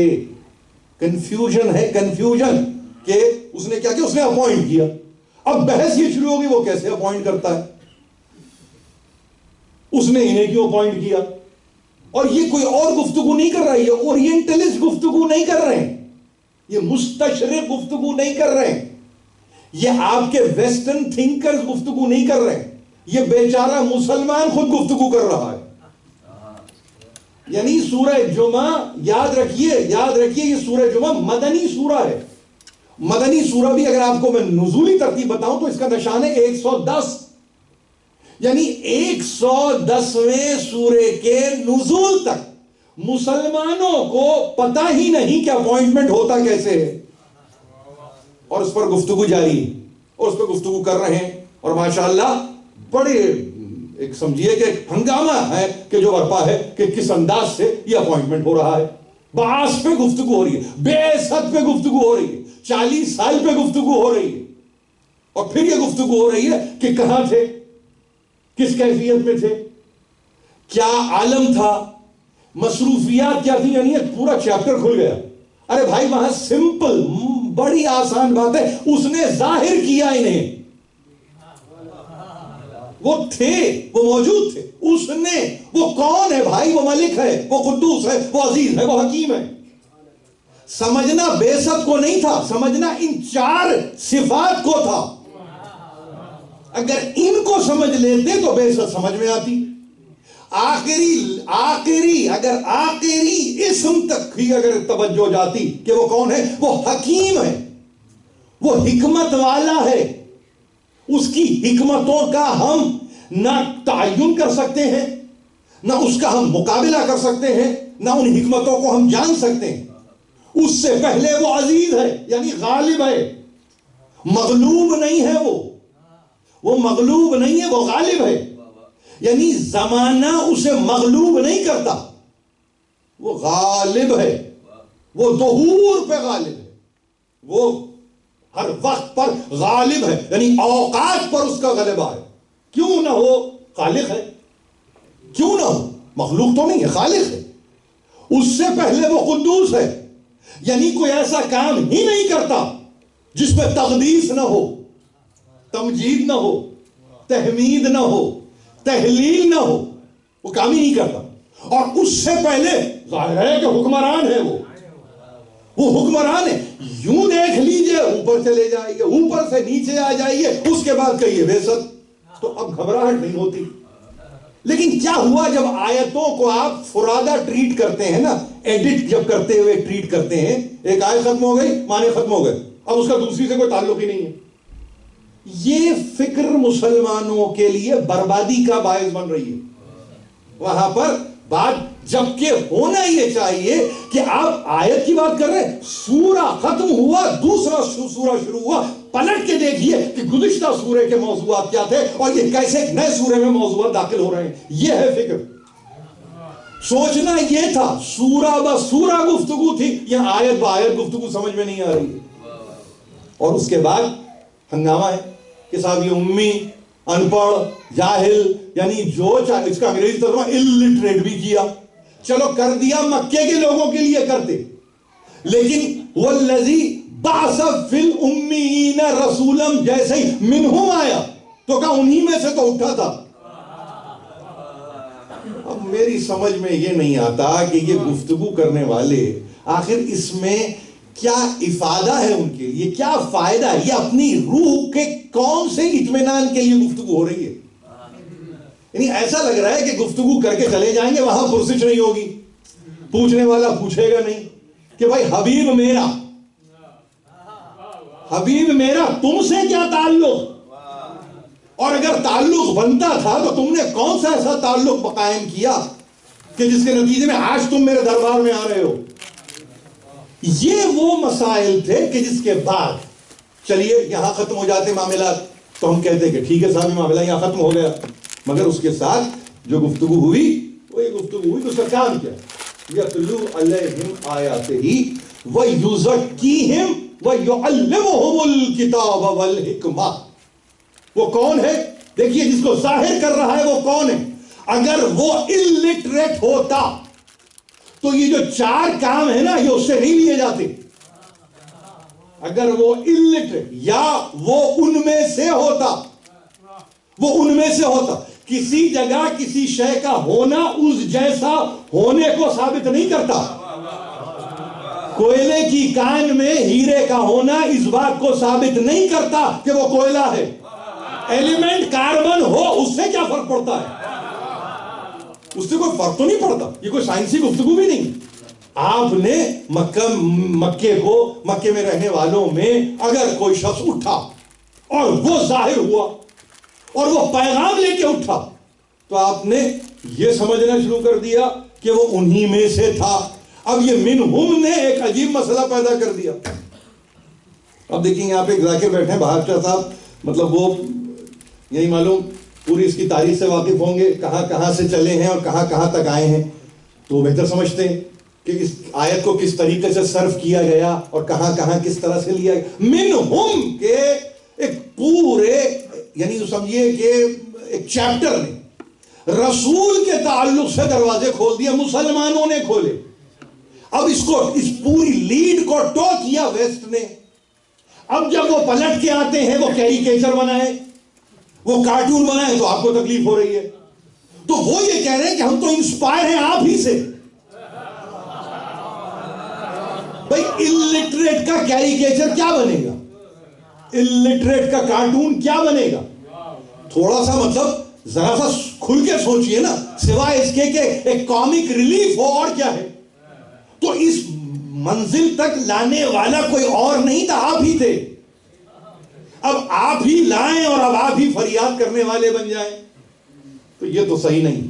کنفیوژن ہے, کنفیوژن کہ اس نے کیا کیا, اس نے اپوائنٹ کیا. اب بحث یہ شروع ہوگی وہ کیسے اپوائنٹ کرتا ہے, اس نے انہیں کیوں اپوائنٹ کیا. اور یہ کوئی اور گفتگو نہیں کر رہا ہے, یہ اورینٹلسٹ گفتگو نہیں کر رہے ہیں, یہ مستشرق گفتگو نہیں کر رہے ہیں, یہ آپ کے ویسٹرن تھنکرز گفتگو نہیں کر رہے ہیں, یہ بیچارہ مسلمان خود گفتگو کر رہا ہے. یعنی سورہ جمعہ یاد رکھیے, یاد رکھیے, یہ سورہ جمعہ مدنی سورہ ہے. مدنی سورہ بھی اگر آپ کو میں نزولی ترتیب بتاؤں تو اس کا نشان ہے 110. یعنی 110ویں سورے کے نزول تک مسلمانوں کو پتہ ہی نہیں کہ اپوائنٹمنٹ ہوتا کیسے ہے، اور اس پر گفتگو جاری ہے، اور اس پر گفتگو کر رہے ہیں، اور ماشاءاللہ بڑے ایک سمجھیے کہ ایک ہنگامہ ہے کہ جو برپا ہے کہ کس انداز سے یہ اپوائنٹمنٹ ہو رہا ہے. بعث پہ گفتگو ہو رہی ہے، بعثت پہ گفتگو ہو رہی ہے، 40 سال پہ گفتگو ہو رہی ہے، اور پھر یہ گفتگو ہو رہی ہے کہ کہاں تھے، کس کیفیت میں تھے، کیا عالم تھا، مصروفیات کیا تھی. یعنی ایک پورا چیپٹر کھل گیا. ارے بھائی وہاں سمپل بڑی آسان بات ہے، اس نے ظاہر کیا انہیں، وہ تھے، وہ موجود تھے، اس نے، وہ کون ہے بھائی؟ وہ ملک ہے، وہ قدوس ہے، وہ عزیز ہے، وہ حکیم ہے. سمجھنا بعثت کو نہیں تھا، سمجھنا ان 4 صفات کو تھا. اگر ان کو سمجھ لیتے تو بعثت سمجھ میں آتی. آخری اگر آخری اسم تک ہی اگر توجہ جاتی کہ وہ کون ہے، وہ حکیم ہے، وہ حکمت والا ہے. اس کی حکمتوں کا ہم نہ تعین کر سکتے ہیں، نہ اس کا ہم مقابلہ کر سکتے ہیں، نہ ان حکمتوں کو ہم جان سکتے ہیں. اس سے پہلے وہ عزیز ہے، یعنی غالب ہے، مغلوب نہیں ہے. وہ مغلوب نہیں ہے، وہ غالب ہے. یعنی زمانہ اسے مغلوب نہیں کرتا، وہ غالب ہے، وہ ظہور پہ غالب ہے، وہ ہر وقت پر غالب ہے. یعنی اوقات پر اس کا غلبہ ہے. کیوں نہ ہو؟ خالق ہے. کیوں نہ ہو؟ مخلوق تو نہیں ہے، خالق ہے. اس سے پہلے وہ قدوس ہے، یعنی کوئی ایسا کام ہی نہیں کرتا جس میں تقدیس نہ ہو، تمجید نہ ہو، تحمید نہ ہو، تحلیل نہ ہو. وہ کام ہی نہیں کرتا. اور اس سے پہلے ظاہر ہے کہ حکمران ہے. وہ حکمران ہے. یوں دیکھ لیجئے اوپر چلے جائیے، اوپر سے نیچے آ جائیے، اس کے بعد کہیے بعثت، تو اب گھبراہٹ نہیں ہوتی. لیکن کیا ہوا جب آیتوں کو آپ فرادہ ٹریٹ کرتے ہیں نا، ایڈٹ جب کرتے ہوئے ٹریٹ کرتے ہیں، ایک آیت ختم ہو گئی، معنی ختم ہو گئے، اب اس کا دوسری سے کوئی تعلق ہی نہیں ہے. یہ فکر مسلمانوں کے لیے بربادی کا باعث بن رہی ہے. وہاں پر بات جبکہ ہونا یہ چاہیے کہ آپ آیت کی بات کر رہے ہیں، سورہ ختم ہوا، دوسرا سورہ شروع ہوا، پلٹ کے دیکھیے کہ گزشتہ سورے کے موضوعات کیا تھے اور یہ کیسے ایک نئے سورے میں موضوعات داخل ہو رہے ہیں. یہ ہے فکر. سوچنا یہ تھا سورہ بسورہ گفتگو تھی، یہاں آیت بآیت گفتگو سمجھ میں نہیں آ رہی ہے. اور اس کے بعد ہنگامہ ہے کہ صاحب یہ امی، ان پڑھ، جاہل، یعنی جو چاہے اس کا انگریزی ترجمہ الٹریٹ بھی کیا. چلو کر دیا، مکے کے لوگوں کے لیے کرتے، لیکن والذی بعث فی الامیین رسولا جیسے ہی منہم آیا تو کہا انہی میں سے تو اٹھا تھا. اب میری سمجھ میں یہ نہیں آتا کہ یہ گفتگو کرنے والے آخر اس میں کیا افادہ ہے، ان کے لیے کیا فائدہ ہے، یہ اپنی روح کے کون سے اطمینان کے لیے گفتگو ہو رہی ہے. یعنی ایسا لگ رہا ہے کہ گفتگو کر کے چلے جائیں گے، وہاں پرسش نہیں ہوگی، پوچھنے والا پوچھے گا نہیں کہ بھائی حبیب میرا تم سے کیا تعلق، اور اگر تعلق بنتا تھا تو تم نے کون سا ایسا تعلق قائم کیا کہ جس کے نتیجے میں آج تم میرے دربار میں آ رہے ہو. یہ وہ مسائل تھے کہ جس کے بعد چلیے یہاں ختم ہو جاتے معاملات تو ہم کہتے کہ ٹھیک ہے صاحب یہ معاملہ یہاں ختم ہو گیا. مگر اس کے ساتھ جو گفتگو ہوئی وہ یہ گفتگو ہوئی تو اس کا کام کیا؟ یتلو علیہم آیاتہ ویزکیہم ویعلمہم الکتاب والحکمہ. وہ کون ہے؟ دیکھیے جس کو ظاہر کر رہا ہے وہ کون ہے. اگر وہ الٹریٹ ہوتا تو یہ جو 4 کام ہے نا یہ اس سے نہیں لیے جاتے. اگر وہ الٹریٹ یا وہ ان میں سے ہوتا، کسی جگہ کسی شے کا ہونا اس جیسا ہونے کو ثابت نہیں کرتا. کوئلے کی کان میں ہیرے کا ہونا اس بات کو ثابت نہیں کرتا کہ وہ کوئلہ ہے. ایلیمنٹ کاربن ہو اس سے کیا فرق پڑتا ہے؟ اس سے کوئی فرق تو نہیں پڑتا. یہ کوئی سائنسی گفتگو بھی نہیں. آپ نے مکے میں رہنے والوں میں اگر کوئی شخص اٹھا اور وہ ظاہر ہوا اور وہ پیغام لے کے اٹھا تو آپ نے یہ سمجھنا شروع کر دیا کہ وہ انہی میں سے تھا. اب یہ منہم نے ایک عجیب مسئلہ پیدا کر دیا. اب دیکھیں یہاں پہ ایک ذاکر بیٹھے ہیں بہادر صاحب, مطلب وہ یہی معلوم پوری اس کی تاریخ سے واقف ہوں گے, کہاں کہاں سے چلے ہیں اور کہاں کہاں تک آئے ہیں, تو بہتر سمجھتے ہیں کہ اس آیت کو کس طریقے سے صرف کیا گیا اور کہاں کہاں کس طرح سے لیا گیا. منہم کے ایک پورے یعنی سمجھیے کہ ایک چیپٹر نے رسول کے تعلق سے دروازے کھول دیا, مسلمانوں نے کھولے. اب اس پوری لیڈ کو ٹو کیا ویسٹ نے. اب جب وہ پلٹ کے آتے ہیں, وہ کیریکیچر بنائے, وہ کارٹون بنائے, تو آپ کو تکلیف ہو رہی ہے. تو وہ یہ کہہ رہے ہیں کہ ہم تو انسپائر ہیں آپ ہی سے. بھائی الٹریٹ کا کیریکیچر کیا بنے گا, الٹریٹ کا کارٹون کیا بنے گا؟ تھوڑا سا مطلب ذرا سا کھل کے سوچئے نا, سوائے اس کے کہ ایک کامک ریلیف ہو اور کیا ہے. تو اس منزل تک لانے والا کوئی اور نہیں تھا, آپ ہی تھے. اب آپ ہی لائیں اور اب آپ ہی فریاد کرنے والے بن جائیں, تو یہ تو صحیح نہیں,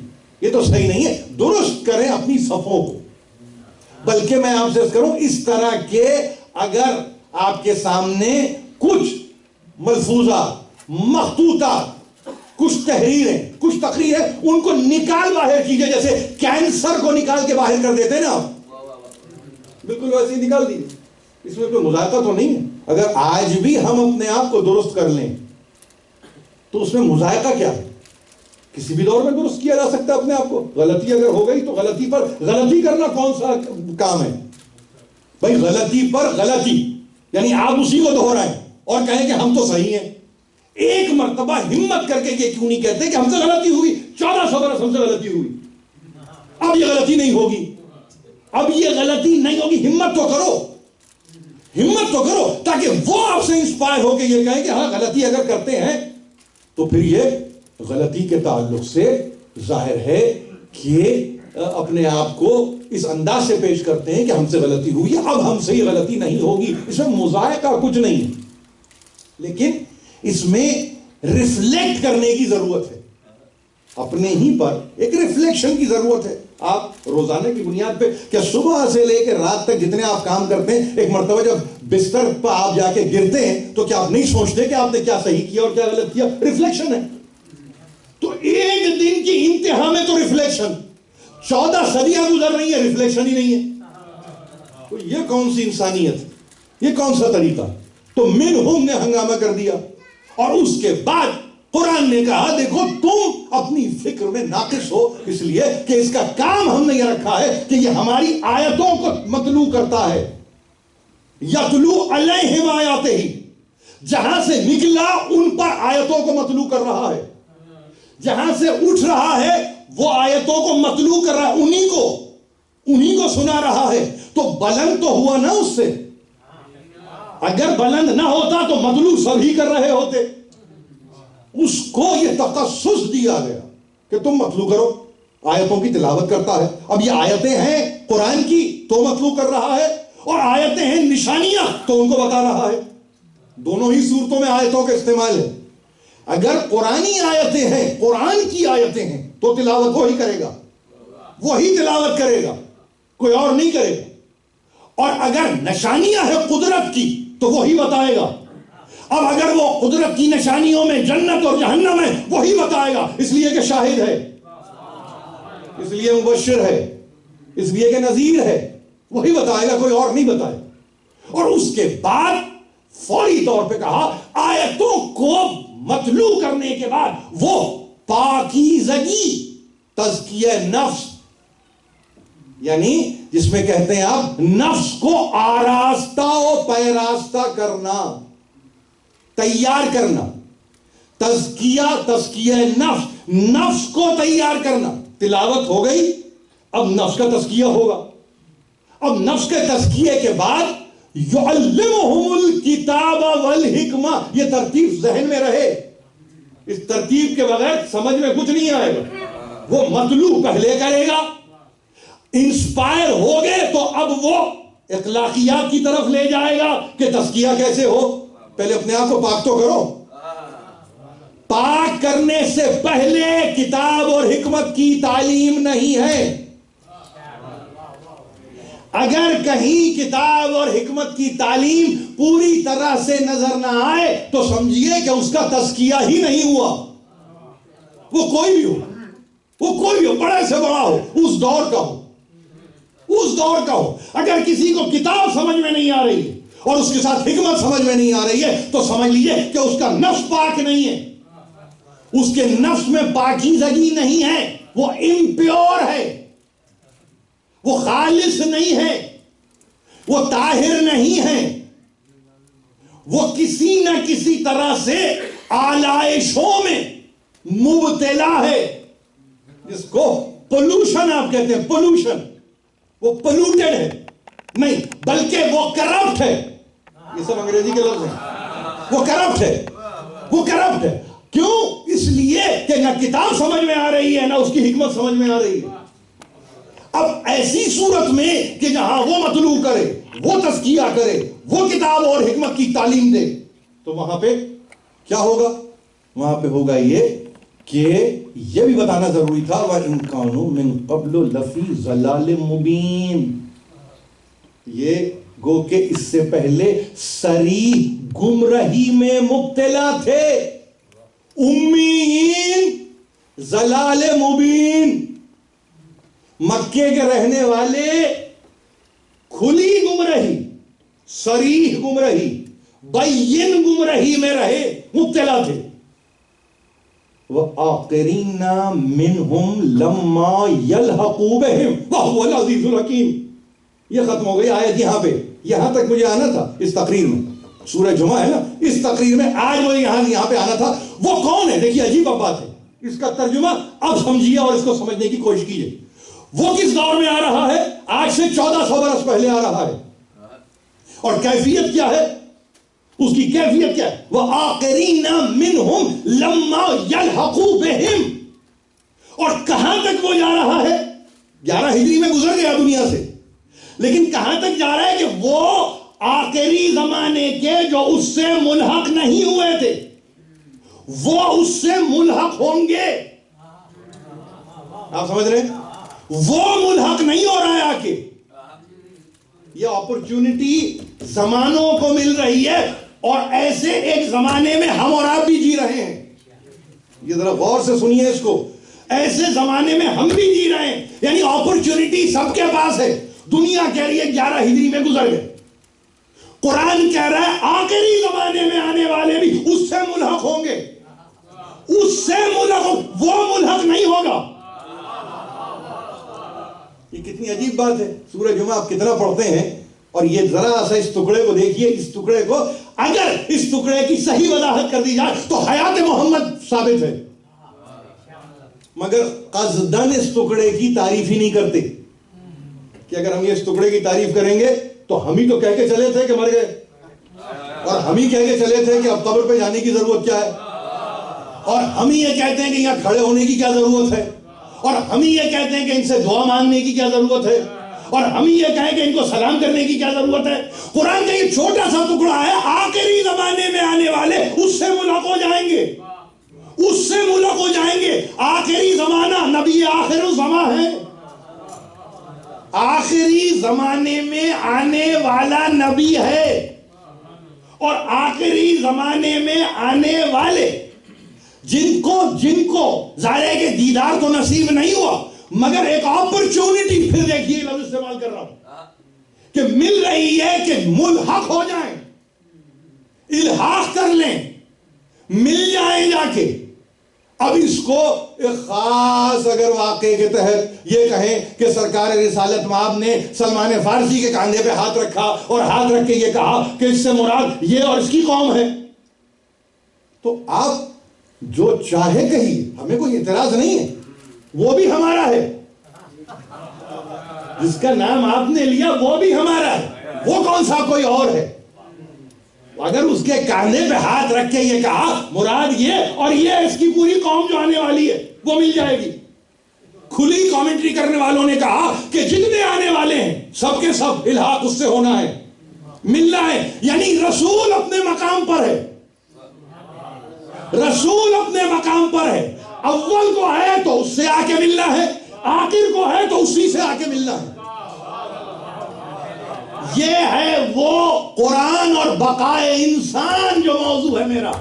یہ تو صحیح نہیں ہے. درست کریں اپنی صفوں کو. بلکہ میں آپ سے کروں, اس طرح کے اگر آپ کے سامنے کچھ ملفوظات, مخطوطات, کچھ تحریریں, کچھ تقریریں, ان کو نکال باہر کیجئے, جیسے کینسر کو نکال کے باہر کر دیتے ہیں نا آپ, بالکل ویسے ہی نکال دیجئے. اس میں کوئی مذائقہ تو نہیں ہے. اگر آج بھی ہم اپنے آپ کو درست کر لیں تو اس میں مذائقہ کیا ہے؟ کسی بھی دور میں درست کیا جا سکتا ہے اپنے آپ کو. غلطی اگر ہو گئی تو غلطی پر غلطی کرنا کون سا کام ہے بھائی؟ غلطی پر غلطی, یعنی آپ اسی کو دہرائیں اور کہیں کہ ہم تو صحیح ہیں. ایک مرتبہ ہمت کر کے یہ کیوں نہیں کہتے کہ ہم سے غلطی ہوئی, 1400 برس ہم سے غلطی ہوئی, اب یہ غلطی نہیں ہوگی, اب یہ غلطی نہیں ہوگی. ہمت تو کرو, ہمت تو کرو, تاکہ وہ آپ سے انسپائر ہو کے یہ کہیں کہ ہاں غلطی اگر کرتے ہیں تو پھر یہ غلطی کے تعلق سے ظاہر ہے کہ اپنے آپ کو اس انداز سے پیش کرتے ہیں کہ ہم سے غلطی ہوئی, اب ہم سے یہ غلطی نہیں ہوگی. اس میں مذائقہ کچھ نہیں ہے, لیکن اس میں ریفلیکٹ کرنے کی ضرورت ہے, اپنے ہی پر ایک ریفلیکشن کی ضرورت ہے. آپ روزانہ کی بنیاد پہ کیا صبح سے لے کے رات تک جتنے آپ کام کرتے ہیں, ایک مرتبہ جب بستر پہ آپ جا کے گرتے ہیں تو کیا آپ نہیں سوچتے کہ آپ نے کیا صحیح کیا اور کیا غلط کیا؟ ریفلیکشن ہے. تو ایک دن کی انتہا میں تو ریفلیکشن, 14 صدیاں گزر رہی ہیں, ریفلیکشن ہی نہیں ہے. تو یہ کون سی انسانیت, یہ کون سا طریقہ؟ تو منہم نے ہنگامہ کر دیا, اور اس کے بعد قرآن نے کہا دیکھو تم اپنی فکر میں ناقص ہو, اس لیے کہ اس کا کام ہم نے یہ رکھا ہے کہ یہ ہماری آیتوں کو مطلوع کرتا ہے. یتلو علیہم آیاتہ, جہاں سے نکلا ان پر آیتوں کو مطلوع کر رہا ہے, جہاں سے اٹھ رہا ہے وہ آیتوں کو مطلوع کر رہا ہے, انہی کو سنا رہا ہے. تو بلند تو ہوا نا اس سے, اگر بلند نہ ہوتا تو مطلوع سبھی کر رہے ہوتے. اس کو یہ تخصص دیا گیا کہ تم مطلوع کرو, آیتوں کی تلاوت کرتا ہے. اب یہ آیتیں ہیں قرآن کی تو مطلوع کر رہا ہے, اور آیتیں ہیں نشانیاں تو ان کو بتا رہا ہے. دونوں ہی صورتوں میں آیتوں کا استعمال ہے. اگر قرآنی آیتیں ہیں, قرآن کی آیتیں ہیں, تو تلاوت وہی کرے گا, وہی تلاوت کرے گا, کوئی اور نہیں کرے گا. اور اگر نشانیاں ہیں قدرت کی تو وہی بتائے گا. اب اگر وہ قدرت کی نشانیوں میں جنت اور جہنم ہے, وہی بتائے گا, اس لیے کہ شاہد ہے, اس لیے مبشر ہے, اس لیے کہ نذیر ہے, وہی بتائے گا, کوئی اور نہیں بتائے. اور اس کے بعد فوری طور پہ کہا آیتوں کو مطلوع کرنے کے بعد وہ پاکیزگی, تزکیہ نفس, یعنی جس میں کہتے ہیں آپ نفس کو آراستہ و پیراستہ کرنا, تیار کرنا, تزکیہ نفس, نفس کو تیار کرنا. تلاوت ہو گئی, اب نفس کا تزکیہ ہوگا. اب نفس کے تزکیے کے بعد یعلمہم الکتاب والحکمہ, یہ ترتیب ذہن میں رہے, اس ترتیب کے بغیر سمجھ میں کچھ نہیں آئے گا. وہ مطلوع پہلے کرے گا, انسپائر ہو گئے تو اب وہ اخلاقیات کی طرف لے جائے گا کہ تزکیہ کیسے ہو. پہلے اپنے آپ کو پاک تو کرو, پاک کرنے سے پہلے کتاب اور حکمت کی تعلیم نہیں ہے۔ اگر کہیں کتاب اور حکمت کی تعلیم پوری طرح سے نظر نہ آئے تو سمجھیے کہ اس کا تزکیہ ہی نہیں ہوا۔ وہ کوئی بھی ہو، وہ کوئی بھی ہو، بڑے سے بڑا ہو، اس دور کا ہو، اس دور کا ہو، اگر کسی کو کتاب سمجھ میں نہیں آ رہی ہے اور اس کے ساتھ حکمت سمجھ میں نہیں آ رہی ہے تو سمجھ لیجئے کہ اس کا نفس پاک نہیں ہے، اس کے نفس میں پاکیزگی نہیں ہے، وہ امپیور ہے، وہ خالص نہیں ہے، وہ طاہر نہیں ہے، وہ کسی نہ کسی طرح سے آلائشوں میں مبتلا ہے، جس کو پولوشن آپ کہتے ہیں، پولوشن، وہ پولوٹڈ ہے نہیں بلکہ وہ کرپٹ ہے۔ یہ سب انگریزی کے لفظ ہیں، وہ کرپٹ ہے، وہ کرپٹ ہے۔ کیوں؟ اس لیے کہ نہ کتاب سمجھ میں آ رہی ہے نہ اس کی حکمت سمجھ میں آ رہی ہے۔ اب ایسی صورت میں کہ جہاں وہ مطلوع کرے، وہ تزکیہ کرے، وہ کتاب اور حکمت کی تعلیم دے، تو وہاں پہ کیا ہوگا؟ وہاں پہ ہوگا یہ کہ یہ بھی بتانا ضروری تھا وَإِن كَانُوا مِن قَبْلُ لَفِي ضَلَالٍ مُبِينٍ، یہ گو کہ اس سے پہلے صریح گمراہی میں مبتلا تھے، امیین، ضلال مبین، مکے کے رہنے والے کھلی گمراہی، صریح گمراہی، بین گمراہی میں رہے، مبتلا تھے۔ وَآخَرِينَ مِنْهُمْ لَمَّا يَلْحَقُوا بِهِمْ وَهُوَ الْعَزِيزُ الْحَكِيمُ۔ یہ ختم ہو گئی آیت یہاں پہ، یہاں تک مجھے آنا تھا اس تقریر میں، سورہ جمعہ ہے نا، اس تقریر میں آج مجھے یہاں پہ آنا تھا۔ وہ کون ہے؟ دیکھیے عجیب بات ہے، اس کا ترجمہ اب سمجھیے اور اس کو سمجھنے کی کوشش کیجیے۔ وہ کس دور میں آ رہا ہے؟ آج سے 1400 برس پہلے آ رہا ہے، اور کیفیت کیا ہے؟ اس کی کیفیت کیا ہے؟ وَآخَرِينَ مِنْهُمْ لَمَّا يَلْحَقُوا بِهِمْ، اور کہاں تک وہ جا رہا ہے؟ 11 ہجری میں گزر گیا دنیا سے، لیکن کہاں تک جا رہا ہے کہ وہ آخری زمانے کے جو اس سے ملحق نہیں ہوئے تھے وہ اس سے ملحق ہوں گے۔ آپ سمجھ رہے ہیں؟ وہ ملحق نہیں ہو رہا ہے آ کے، یہ اپرچونٹی زمانوں کو مل رہی ہے، اور ایسے ایک زمانے میں ہم اور آپ بھی جی رہے ہیں۔ یہ ذرا غور سے سنیے اس کو، ایسے زمانے میں ہم بھی جی رہے ہیں، یعنی اپرچونٹی سب کے پاس ہے۔ دنیا کہہ رہی ہے 11 ہجری میں گزر گئے، قرآن کہہ رہا ہے آخری زمانے میں آنے والے بھی اس سے ملحق ہوں گے، اس سے ملحق، وہ ملحق نہیں ہوگا۔ یہ کتنی عجیب بات ہے۔ سورہ جمعہ آپ کتنا پڑھتے ہیں، اور یہ ذرا سا اس ٹکڑے کو دیکھیے، اس ٹکڑے کو اگر اس ٹکڑے کی صحیح وضاحت کر دی جائے تو حیات محمد ثابت ہے، مگر قصداً اس ٹکڑے کی تعریف ہی نہیں کرتے کہ اگر ہم یہ اس ٹکڑے کی تعریف کریں گے تو ہم ہی تو کہہ کے چلے تھے کہ مر گئے، اور ہم ہی کہہ کے چلے تھے کہ اب قبر پہ جانے کی ضرورت کیا ہے، اور ہم ہی یہ کہتے ہیں کہ یہاں کھڑے ہونے کی کیا ضرورت ہے، اور ہم ہی یہ کہتے ہیں کہ ان سے دعا مانگنے کی کیا ضرورت ہے، اور ہم ہی یہ کہیں کہ ان کو سلام کرنے کی کیا ضرورت ہے۔ قرآن کا یہ چھوٹا سا ٹکڑا ہے، آخری زمانے میں آنے والے اس سے ملحق ہو جائیں گے، اس سے ملحق ہو جائیں گے۔ آخری زمانہ نبی آخر الزمان ہے، آخری زمانے میں آنے والا نبی ہے، اور آخری زمانے میں آنے والے جن کو ظاہر ہے کہ دیدار تو نصیب نہیں ہوا، مگر ایک اپرچونٹی، پھر دیکھیے لفظ استعمال کر رہا ہوں، کہ مل رہی ہے کہ ملحق ہو جائیں، الحاق کر لیں، مل جائیں جا کے۔ اب اس کو ایک خاص اگر واقعے کے تحت یہ کہیں کہ سرکار رسالت مآب نے سلمان فارسی کے کاندھے پہ ہاتھ رکھا اور ہاتھ رکھ کے یہ کہا کہ اس سے مراد یہ اور اس کی قوم ہے، تو آپ جو چاہے کہیے، ہمیں کوئی اعتراض نہیں ہے، وہ بھی ہمارا ہے، جس کا نام آپ نے لیا وہ بھی ہمارا ہے، وہ کون سا کوئی اور ہے۔ اگر اس کے کاندھے پہ ہاتھ رکھ کے یہ کہا مراد یہ اور یہ اس کی پوری قوم جو آنے والی ہے وہ مل جائے گی۔ کھلی کامنٹری کرنے والوں نے کہا کہ جتنے آنے والے ہیں سب کے سب الحاق اس سے ہونا ہے، ملنا ہے، یعنی رسول اپنے مقام پر ہے، رسول اپنے دوسرے مقام پر ہے. اول کو ہے تو اس سے آ کے ملنا ہے, آخر کو ہے تو اسی سے آ کے ملنا ہے. یہ ہے وہ قرآن اور بقائے انسان جو موضوع ہے میرا.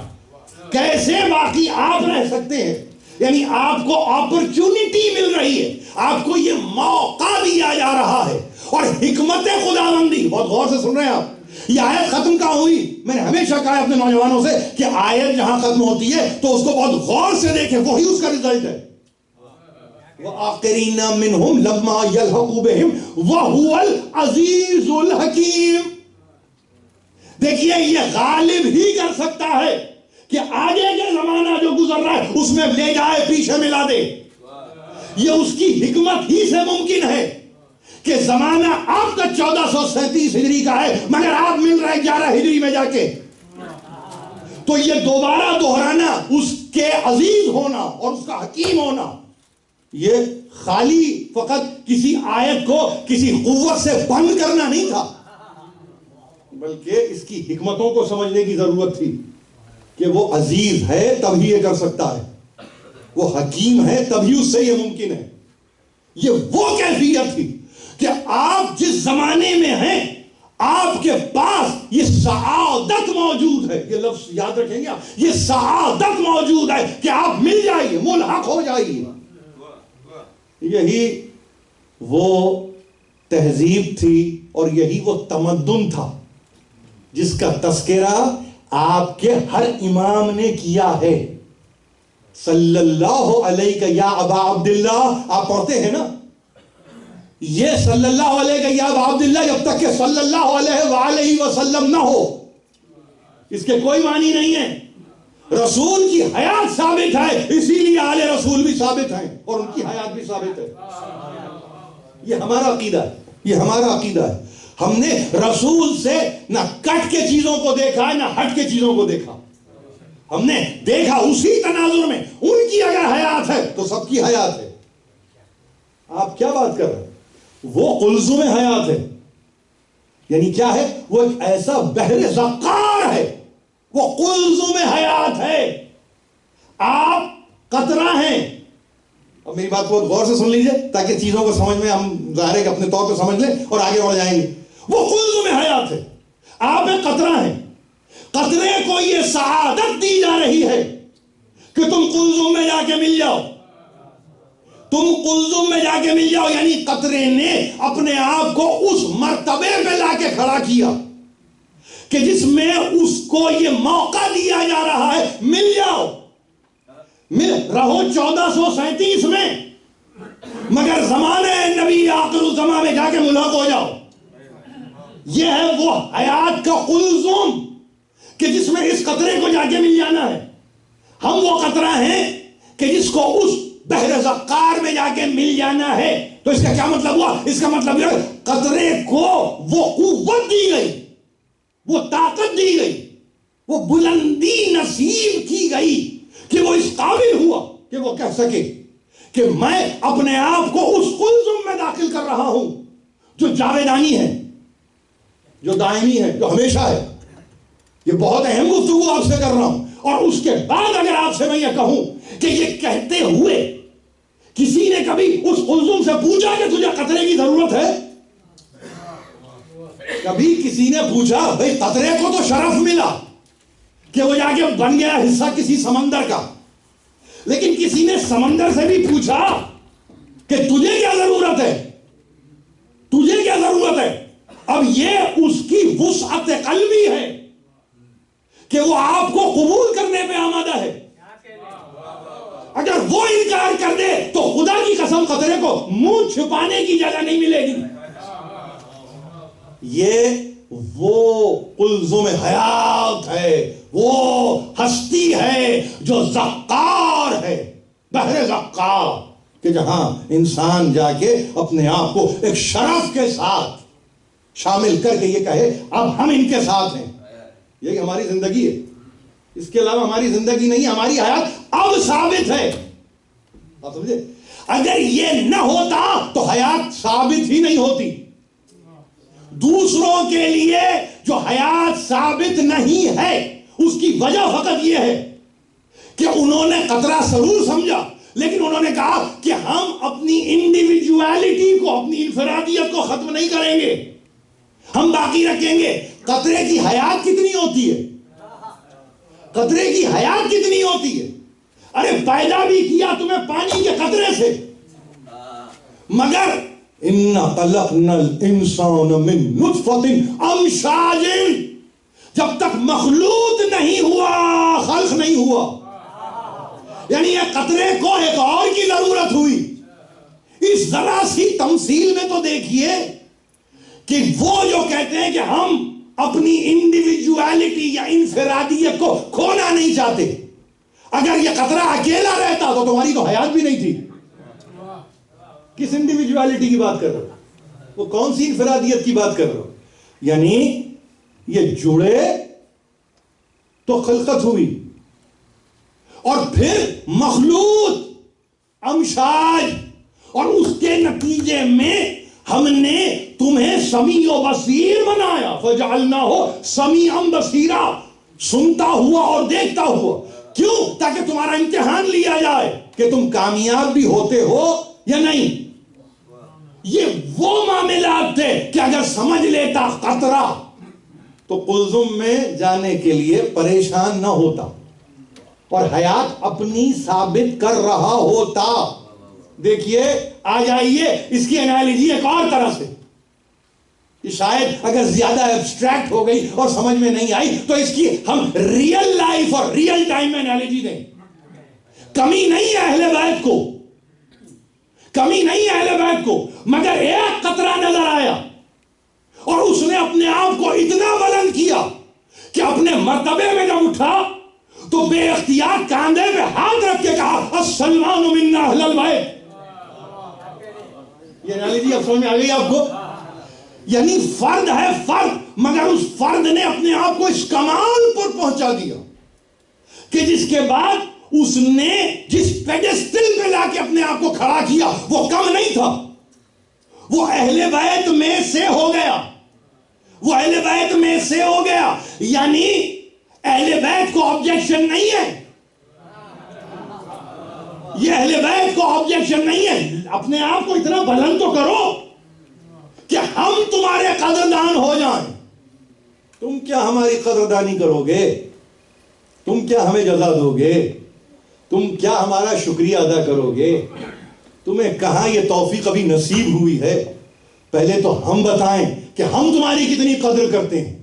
کیسے باقی آپ رہ سکتے ہیں, یعنی آپ کو اپرچونٹی مل رہی ہے, آپ کو یہ موقع دیا جا رہا ہے. اور حکمت خداوندی, بہت غور سے سن رہے ہیں آپ, یہ آیت ختم کہاں ہوئی؟ میں نے ہمیشہ کہا ہے اپنے نوجوانوں سے کہ آیت جہاں ختم ہوتی ہے تو اس کو بہت غور سے دیکھیں, وہی اس کا رزلٹ ہے. وَآخِرِينَ مِنْهُمْ لَمَّا يَلْحَقُوا بِهِمْ وَهُوَ الْعَزِيزُ الْحَكِيمُ. دیکھیے یہ غالب ہی کر سکتا ہے کہ آگے کے زمانہ جو گزر رہا ہے اس میں لے جائے پیچھے ملا دے. یہ اس کی حکمت ہی سے ممکن ہے کہ زمانہ آپ کا 1437 ہجری کا ہے مگر آپ مل رہے 11 ہجری میں جا کے. تو یہ دوبارہ دہرانا, اس کے عزیز ہونا اور اس کا حکیم ہونا, یہ خالی فقط کسی آیت کو کسی قوت سے بند کرنا نہیں تھا, بلکہ اس کی حکمتوں کو سمجھنے کی ضرورت تھی کہ وہ عزیز ہے تبھی یہ کر سکتا ہے, وہ حکیم ہے تبھی اس سے یہ ممکن ہے. یہ وہ کیفیت تھی کہ آپ جس زمانے میں ہیں آپ کے پاس یہ سعادت موجود ہے. یہ لفظ یاد رکھیں گے, یہ سعادت موجود ہے کہ آپ مل جائیے, ملحق ہو جائیے. یہی وہ تہذیب تھی اور یہی وہ تمدن تھا جس کا تذکرہ آپ کے ہر امام نے کیا ہے. صلی اللہ علیہ یا ابا عبداللہ, آپ پڑھتے ہیں نا, یہ صلی اللہ علیہ یا ابا عبداللہ جب تک کہ صلی اللہ علیہ وآلہ وسلم نہ ہو اس کے کوئی معنی نہیں ہے. رسول کی حیات ثابت ہے, اسی لیے آل رسول بھی ثابت ہیں اور ان کی حیات بھی ثابت ہے. یہ ہمارا عقیدہ ہے, یہ ہمارا عقیدہ ہے. ہم نے رسول سے نہ کٹ کے چیزوں کو دیکھا نہ ہٹ کے چیزوں کو دیکھا. ہم نے دیکھا اسی تناظر میں, ان کی اگر حیات ہے تو سب کی حیات ہے. آپ کیا بات کر رہے ہیں؟ وہ قلزم حیات ہے, یعنی کیا ہے, وہ ایک ایسا بحر زقار ہے, وہ قلزم حیات ہے. آپ قطرہ ہیں. اب میری بات بہت غور سے سن لیجئے تاکہ چیزوں کو سمجھ میں ہم ظاہر ہے کہ اپنے طور پہ سمجھ لیں اور آگے بڑھ جائیں گے. وہ قلزم حیات ہے, آپ ایک قطرہ ہیں. قطرے کو یہ سعادت دی جا رہی ہے کہ تم قلزم میں جا کے مل جاؤ, تم قلزم میں جا کے مل جاؤ. یعنی قطرے نے اپنے آپ کو اس مرتبے پہ لا کے کھڑا کیا کہ جس میں اس کو یہ موقع دیا جا رہا ہے, مل جاؤ, مل رہو 1437 میں مگر زمانے نبی آخر الزمان میں جا کے ملحق ہو جاؤ. یہ ہے وہ حیات کا قلزم کہ جس میں اس قطرے کو جا کے مل جانا ہے. ہم وہ قطرہ ہیں کہ جس کو اس بحر زقار میں جا کے مل جانا ہے. تو اس کا کیا مطلب ہوا؟ اس کا مطلب یہ قطرے کو وہ قوت دی گئی, وہ طاقت دی گئی, وہ بلندی نصیب کی گئی کہ وہ اس قابل ہوا کہ وہ کہہ سکے کہ میں اپنے آپ کو اس قلزم میں داخل کر رہا ہوں جو جاویدانی ہے, جو دائمی ہے, جو ہمیشہ ہے. یہ بہت اہم گفتگو آپ سے کر رہا ہوں. اور اس کے بعد اگر آپ سے میں یہ کہوں کہ یہ کہتے ہوئے کسی نے کبھی اس قلزم سے پوچھا کہ تجھے قطرے کی ضرورت ہے؟ کبھی کسی نے پوچھا؟ بھئی قطرے کو تو شرف ملا کہ وہ جا کے بن گیا حصہ کسی سمندر کا, لیکن کسی نے سمندر سے بھی پوچھا کہ تجھے کیا ضرورت ہے, تجھے کیا ضرورت ہے؟ اب یہ اس کی وسعت قلبی ہے کہ وہ آپ کو قبول کرنے پہ آمادہ ہے. اگر وہ انکار کر دے تو خدا کی قسم قطرے کو منہ چھپانے کی جگہ نہیں ملے گی. یہ وہ قلزم حیات ہے, وہ ہستی ہے جو زقار ہے, بحر زقار, کہ جہاں انسان جا کے اپنے آپ کو ایک شرف کے ساتھ شامل کر کے یہ کہے اب ہم ان کے ساتھ ہیں. یہی ہماری زندگی ہے, اس کے علاوہ ہماری زندگی نہیں. ہماری حیات اب ثابت ہے, آپ سمجھے؟ اگر یہ نہ ہوتا تو حیات ثابت ہی نہیں ہوتی. دوسروں کے لیے جو حیات ثابت نہیں ہے اس کی وجہ فقط یہ ہے کہ انہوں نے قطرہ ضرور سمجھا، لیکن انہوں نے کہا کہ ہم اپنی انڈیویجویلٹی کو، اپنی انفرادیت کو ختم نہیں کریں گے، ہم باقی رکھیں گے۔ قطرے کی حیات کتنی ہوتی ہے؟ قطرے کی حیات کتنی ہوتی ہے؟ ارے پیدا بھی کیا تمہیں پانی کے قطرے سے، مگر اِنَّا خَلَقْنَا الْإِنسَانَ مِن نُطْفَةٍ أَمْشَاجٍ، جب تک مخلوط نہیں ہوا، خلق نہیں ہوا، یعنی یہ قطرے کو ایک اور کی ضرورت ہوئی۔ اس ذرا سی تمثیل میں تو دیکھیے کہ وہ جو کہتے ہیں کہ ہم اپنی انڈیویجویلٹی یا انفرادیت کو کھونا نہیں چاہتے، اگر یہ قطرہ اکیلا رہتا تو تمہاری تو حیات بھی نہیں تھی۔ کس انڈیویجویلٹی کی بات کر رہے ہو؟ وہ کون سی انفرادیت کی بات کر رہے ہو؟ یعنی یہ جڑے تو خلقت ہوئی، اور پھر مخلوط، امشاج، اور اس کے نتیجے میں ہم نے تمہیں سمیع و بصیر بنایا، فَجَعَلْنَاهُ سَمِيعًا بَصِيرًا، سنتا ہوا اور دیکھتا ہوا۔ کیوں؟ تاکہ تمہارا امتحان لیا جائے کہ تم کامیاب بھی ہوتے ہو یا نہیں۔ یہ وہ معاملات تھے کہ اگر سمجھ لیتا قطرہ تو قلزم میں جانے کے لیے پریشان نہ ہوتا اور حیات اپنی ثابت کر رہا ہوتا۔ دیکھیے، آ جائیے اس کی انالوجی ایک اور طرح سے، شاید اگر زیادہ ایبسٹریکٹ ہو گئی اور سمجھ میں نہیں آئی تو اس کی ہم ریئل لائف اور ریئل ٹائم میں انالوجی دیں۔ کمی نہیں ہے اہل بیت کو، کمی نہیں ہے اہل بیت کو، مگر ایک قطرہ نظر آیا اور اس نے اپنے آپ کو اتنا بلند کیا کہ اپنے مرتبے میں جب اٹھا تو بے اختیار کاندھے پہ ہاتھ رکھ کے کہا السلمان منا اہل البیت۔ یہ انالوجی اب سمجھ میں آ گئی آپ کو؟ یعنی فرد ہے فرد، مگر اس فرد نے اپنے آپ کو اس کمال پر پہنچا دیا کہ جس کے بعد اس نے جس پیڈسٹل پہ لا کے اپنے آپ کو کھڑا کیا وہ کم نہیں تھا، وہ اہل بیت میں سے ہو گیا، وہ اہل بیت میں سے ہو گیا۔ یعنی اہل بیت کو آبجیکشن نہیں ہے، یہ اہل بیت کو آبجیکشن نہیں ہے، اپنے آپ کو اتنا بلند تو کرو کہ ہم تمہارے قدردان ہو جائیں۔ تم کیا ہماری قدردانی کرو گے؟ تم کیا ہمیں جزا دو گے؟ تم کیا ہمارا شکریہ ادا کرو گے؟ تمہیں کہاں یہ توفیق ابھی نصیب ہوئی ہے؟ پہلے تو ہم بتائیں کہ ہم تمہاری کتنی قدر کرتے ہیں،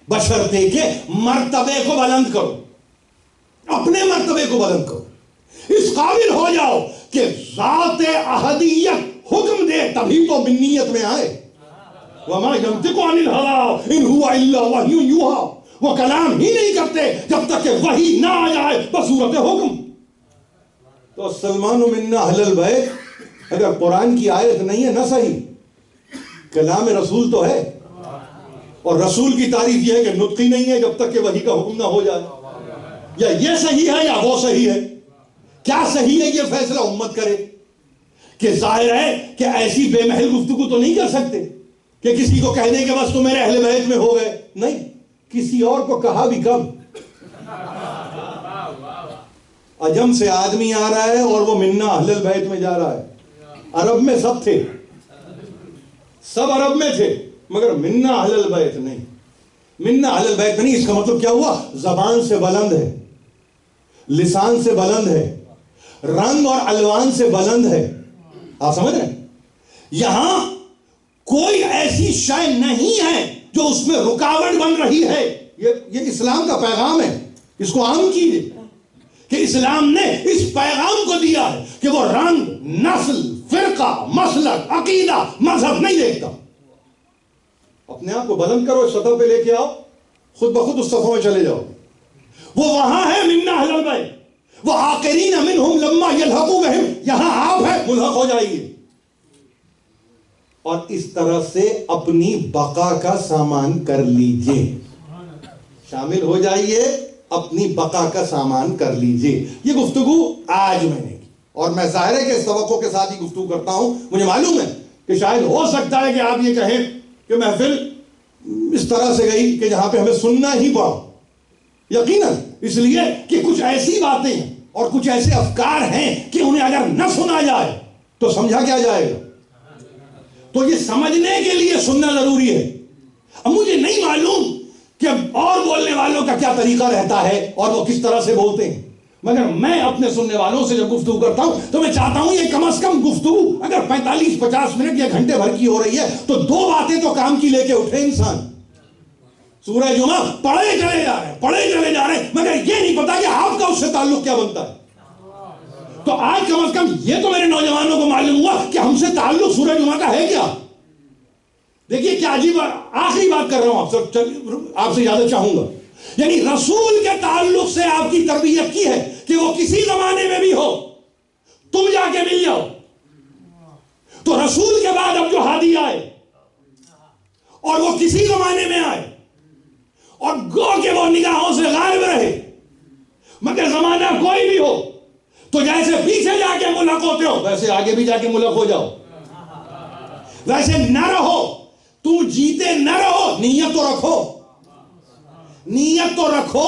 بشرطے کہ مرتبے کو بلند کرو، اپنے مرتبے کو بلند کرو، اس قابل ہو جاؤ کہ ذات احدیت حکم دے، تبھی تو بنیت میں آئے۔ وَمَا يَنْطِقُ عَنِ الْهَوَىٰ إِنْ هُوَ إِلَّا وَحْيٌ يُوحَىٰ، وہ کلام ہی نہیں کرتے جب تک کہ وحی نہ آ جائے بصورت حکم۔ تو سلمان منا اہل البیت اگر قرآن کی آیت نہیں ہے نہ صحیح، کلام رسول تو ہے، اور رسول کی تعریف یہ ہے کہ نطقی نہیں ہے جب تک کہ وحی کا حکم نہ ہو جائے۔ یا یہ صحیح ہے یا وہ صحیح ہے؟ کیا صحیح ہے یہ فیصلہ امت کرے، کہ ظاہر ہے کہ ایسی بے محل گفتگو تو نہیں کر سکتے کہ کسی کو کہہ دیں کہ بس تو میرے اہل بیت میں ہو گئے، نہیں، کسی اور کو کہا بھی کم۔ عجم سے آدمی آ رہا ہے اور وہ منا اہل البیت میں جا رہا ہے، عرب میں سب تھے، سب عرب میں تھے، مگر منا اہل البیت نہیں، منا اہل البیت نہیں۔ اس کا مطلب کیا ہوا؟ زبان سے بلند ہے، لسان سے بلند ہے، رنگ اور الوان سے بلند ہے۔ آپ سمجھ رہے ہیں؟ یہاں کوئی ایسی شے نہیں ہے جو اس میں رکاوٹ بن رہی ہے۔ یہ اسلام کا پیغام ہے، اس کو عام کیجیے کہ اسلام نے اس پیغام کو دیا ہے کہ وہ رنگ، نسل، فرقہ، مسلک، عقیدہ، مذہب نہیں دیکھتا۔ اپنے آپ کو بلند کرو، سطح پہ لے کے آؤ، خود بخود اس صفوں میں چلے جاؤ۔ وہ وہاں ہے منا اہل البیت، وہ عاقرین منہم لما یلحقوا بہم، یہاں آپ ہے، ملحق ہو جائیے، اور اس طرح سے اپنی بقا کا سامان کر لیجئے، شامل ہو جائیے، اپنی بقا کا سامان کر لیجئے۔ یہ گفتگو آج میں نے کی، اور میں ظاہر ہے کہ اس توقع کے ساتھ ہی گفتگو کرتا ہوں۔ مجھے معلوم ہے کہ شاید ہو سکتا ہے کہ آپ یہ کہیں کہ محفل اس طرح سے گئی کہ جہاں پہ ہمیں سننا ہی پڑا، یقیناً اس لیے کہ کچھ ایسی باتیں ہیں اور کچھ ایسے افکار ہیں کہ انہیں اگر نہ سنا جائے تو سمجھا کیا جائے گا. تو یہ سمجھنے کے لیے سننا ضروری ہے. اب مجھے نہیں معلوم کہ اور بولنے والوں کا کیا طریقہ رہتا ہے اور وہ کس طرح سے بولتے ہیں، مگر میں اپنے سننے والوں سے جب گفتگو کرتا ہوں تو میں چاہتا ہوں یہ کم از کم گفتگو اگر 45-50 منٹ یا گھنٹے بھر کی ہو رہی ہے تو 2 باتیں تو کام کی لے کے اٹھے انسان. سورہ جمعہ پڑھے چلے جا رہے ہیں مگر یہ نہیں پتا کہ آپ کا اس سے تعلق کیا بنتا ہے. تو آج کم از کم یہ تو میرے نوجوانوں کو معلوم ہوا کہ ہم سے تعلق سورہ جمعہ کا ہے کیا. دیکھیے کیا عجیب، آخری بات کر رہا ہوں آپ سے زیادہ چاہوں گا. یعنی رسول کے تعلق سے آپ کی تربیت کی ہے کہ وہ کسی زمانے میں بھی ہو تم جا کے مل جاؤ. تو رسول کے بعد اب جو ہادی آئے اور وہ کسی زمانے میں آئے اور گو کہ وہ نگاہوں سے غائب رہے مگر زمانہ کوئی بھی ہو تو جیسے پیچھے جا کے ملک ہوتے ہو ویسے آگے بھی جا کے ملک ہو جاؤ. ویسے نہ رہو، تم جیتے نہ رہو، نیت تو رکھو.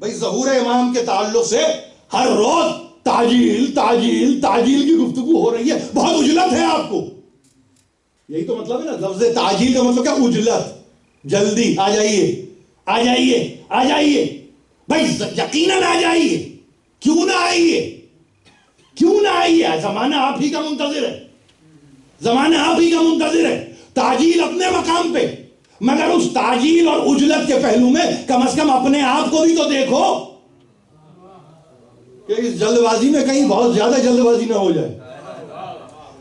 بھئی ظہور امام کے تعلق سے ہر روز تعجیل کی گفتگو ہو رہی ہے. بہت اجلت ہے آپ کو. یہی تو مطلب ہے نا، لفظ تعجیل کا مطلب کیا؟ اجلت، جلدی. آ جائیے بھئی یقیناً آ جائیے. کیوں نہ آئیے؟ زمانہ آپ ہی کا منتظر ہے. تعجیل اپنے مقام پہ، مگر اس تعجیل اور اجلت کے پہلو میں کم از کم اپنے آپ کو بھی تو دیکھو کہ اس جلد بازی میں کہیں بہت زیادہ جلد بازی نہ ہو جائے.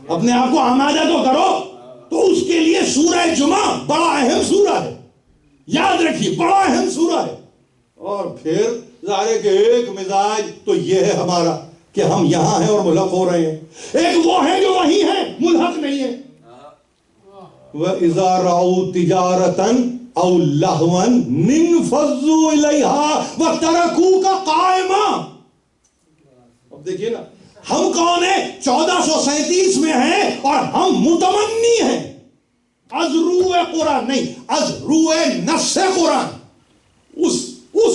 اپنے آپ کو آمادہ تو کرو. تو اس کے لیے سورہ جمعہ بڑا اہم سورہ ہے. یاد رکھیے بڑا اہم سورہ ہے. اور پھر ظاہر ہے کہ ایک مزاج تو یہ ہے ہمارا کہ ہم یہاں ہیں اور ملحق ہو رہے ہیں. ایک وہ ہیں جو وہیں ہیں، ملحق نہیں ہیں. وَإِذَا رَأَوْا تِجَارَةً أَوْ لَهْوًا انفَضُّوا إِلَيْهَا وَتَرَكُوكَ قَائِمًا. اب دیکھیے نا، ہم کون ہیں؟ 1437 میں ہیں اور ہم متمنی ہیں. از روح قرآن نہیں، از روح نفس قرآن، اس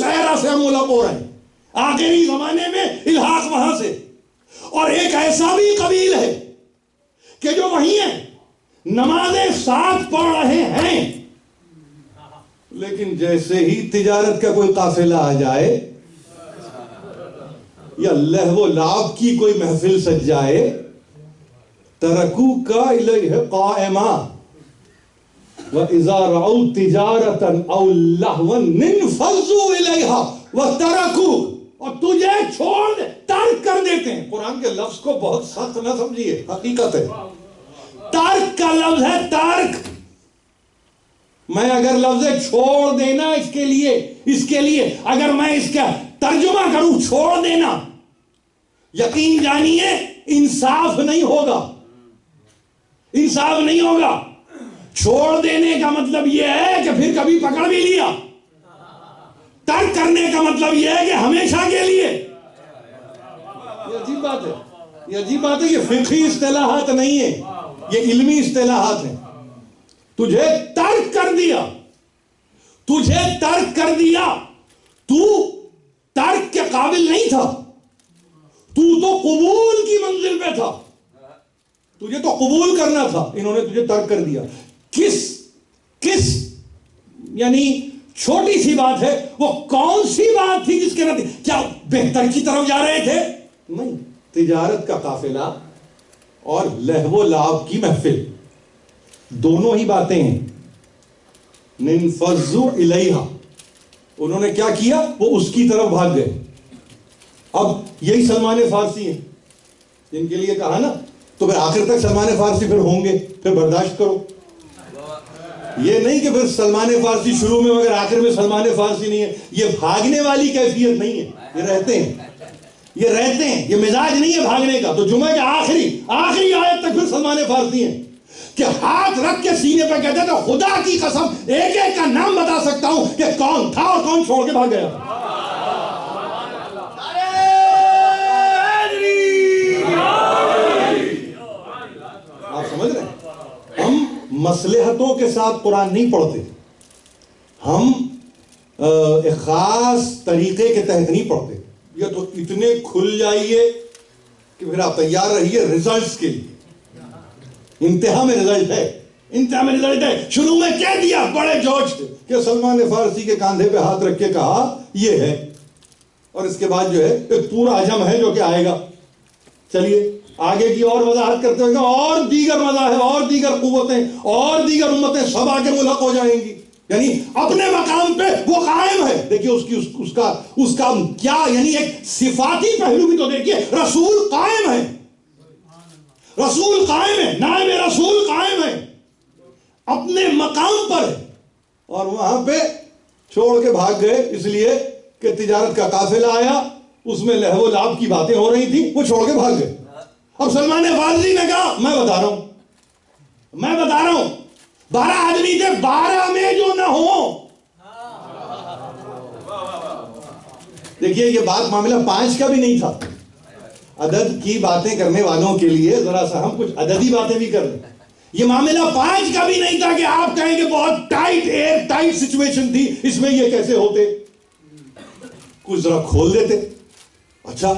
ایرا سے ہم ملحق ہو رہے ہیں. آخری زمانے میں الحاق وہاں سے. اور ایک ایسا بھی قبیل ہے کہ جو وہیں ہے، نمازیں ساتھ پڑھ رہے ہیں، لیکن جیسے ہی تجارت کا کوئی قافلہ آ جائے یا لہو و لعب کی کوئی محفل سج جائے، ترکوک الیہ قائما وَإِذَا رَأَوْا تِجَارَةً أَوْ لَهْوًا انفَضُّوا إِلَيْهَا وَتَرَكُوكَ. اور تجھے چھوڑ دے، ترک کر دیتے ہیں. قرآن کے لفظ کو بہت سخت نہ سمجھیے، حقیقت ہے. ترک کا لفظ ہے ترک. میں اگر لفظ چھوڑ دینا اس کے لیے اگر میں اس کا ترجمہ کروں چھوڑ دینا، یقین جانیے انصاف نہیں ہوگا. چھوڑ دینے کا مطلب یہ ہے کہ پھر کبھی پکڑ بھی لیا. ترک کرنے کا مطلب یہ ہے کہ ہمیشہ کے لیے. یہ عجیب بات ہے. یہ فقہی اصطلاحات نہیں ہے، یہ علمی اصطلاحات ہیں. تجھے ترک کر دیا. تو ترک کے قابل نہیں تھا. تو قبول کی منزل پہ تھا. تجھے تو قبول کرنا تھا، انہوں نے تجھے ترک کر دیا. کس یعنی چھوٹی سی بات ہے، وہ کون سی بات تھی جس کے نتیجے کیا بہتر کی طرف جا رہے تھے؟ نہیں. تجارت کا قافلہ اور لہو و لعب کی محفل، دونوں ہی باتیں ہیں. ننفضوا الیہا، انہوں نے کیا کیا؟ وہ اس کی طرف بھاگ گئے. اب یہی سلمان فارسی ہیں جن کے لیے کہا نا، تو پھر آخر تک سلمان فارسی پھر ہوں گے، پھر برداشت کرو. یہ نہیں کہ پھر سلمان فارسی شروع میں مگر آخر میں سلمان فارسی نہیں ہے. یہ بھاگنے والی کیفیت نہیں ہے، یہ رہتے ہیں. یہ مزاج نہیں ہے بھاگنے کا. تو جمعہ کے آخری آیت تک پھر سلمان فارسی ہیں کہ ہاتھ رکھ کے سینے پہ کہتے تھے خدا کی قسم ایک ایک کا نام بتا سکتا ہوں کہ کون تھا اور کون چھوڑ کے بھاگ گیا. آپ سمجھ رہے ہیں؟ ہم مصلحتوں کے ساتھ قرآن نہیں پڑھتے، ہم ایک خاص طریقے کے تحت نہیں پڑھتے. یہ تو اتنے کھل جائیے کہ پھر آپ تیار رہیے رزلٹس کے لیے. انتہا میں رزلٹ ہے، انتہا میں رزلٹ ہے. شروع میں کہہ دیا بڑے جوش تھے کہ سلمان فارسی کے کاندھے پہ ہاتھ رکھ کے کہا یہ ہے، اور اس کے بعد جو ہے ایک پورا عجم ہے جو کہ آئے گا. چلیے آگے کی اور وضاحت کرتے ہوئے اور دیگر مذاہب اور دیگر قوتیں اور دیگر امتیں سب آگے ملحق ہو جائیں گی. یعنی اپنے مقام پہ وہ قائم ہے. دیکھیے اس کا کیا یعنی ایک صفاتی پہلو بھی تو دیکھیے. رسول قائم ہے، رسول قائم ہے، نائب رسول قائم ہے، اپنے مقام پر ہے. اور وہاں پہ چھوڑ کے بھاگ گئے اس لیے کہ تجارت کا قافلہ آیا، اس میں لہو و لعب کی باتیں ہو رہی تھیں، وہ چھوڑ کے بھاگ گئے. اب سلمان فارسی نے کہا میں بتا رہا ہوں 12 آدمی تھے، 12 میں جو نہ ہو. دیکھیے یہ بات معاملہ 5 کا بھی نہیں تھا. عدد کی باتیں کرنے والوں کے لیے ذرا سا ہم کچھ عددی باتیں بھی کر لیں. یہ معاملہ 5 کا بھی نہیں تھا کہ آپ کہیں کہ بہت ٹائٹ سچویشن تھی، اس میں یہ کیسے ہوتے، کچھ ذرا کھول دیتے. اچھا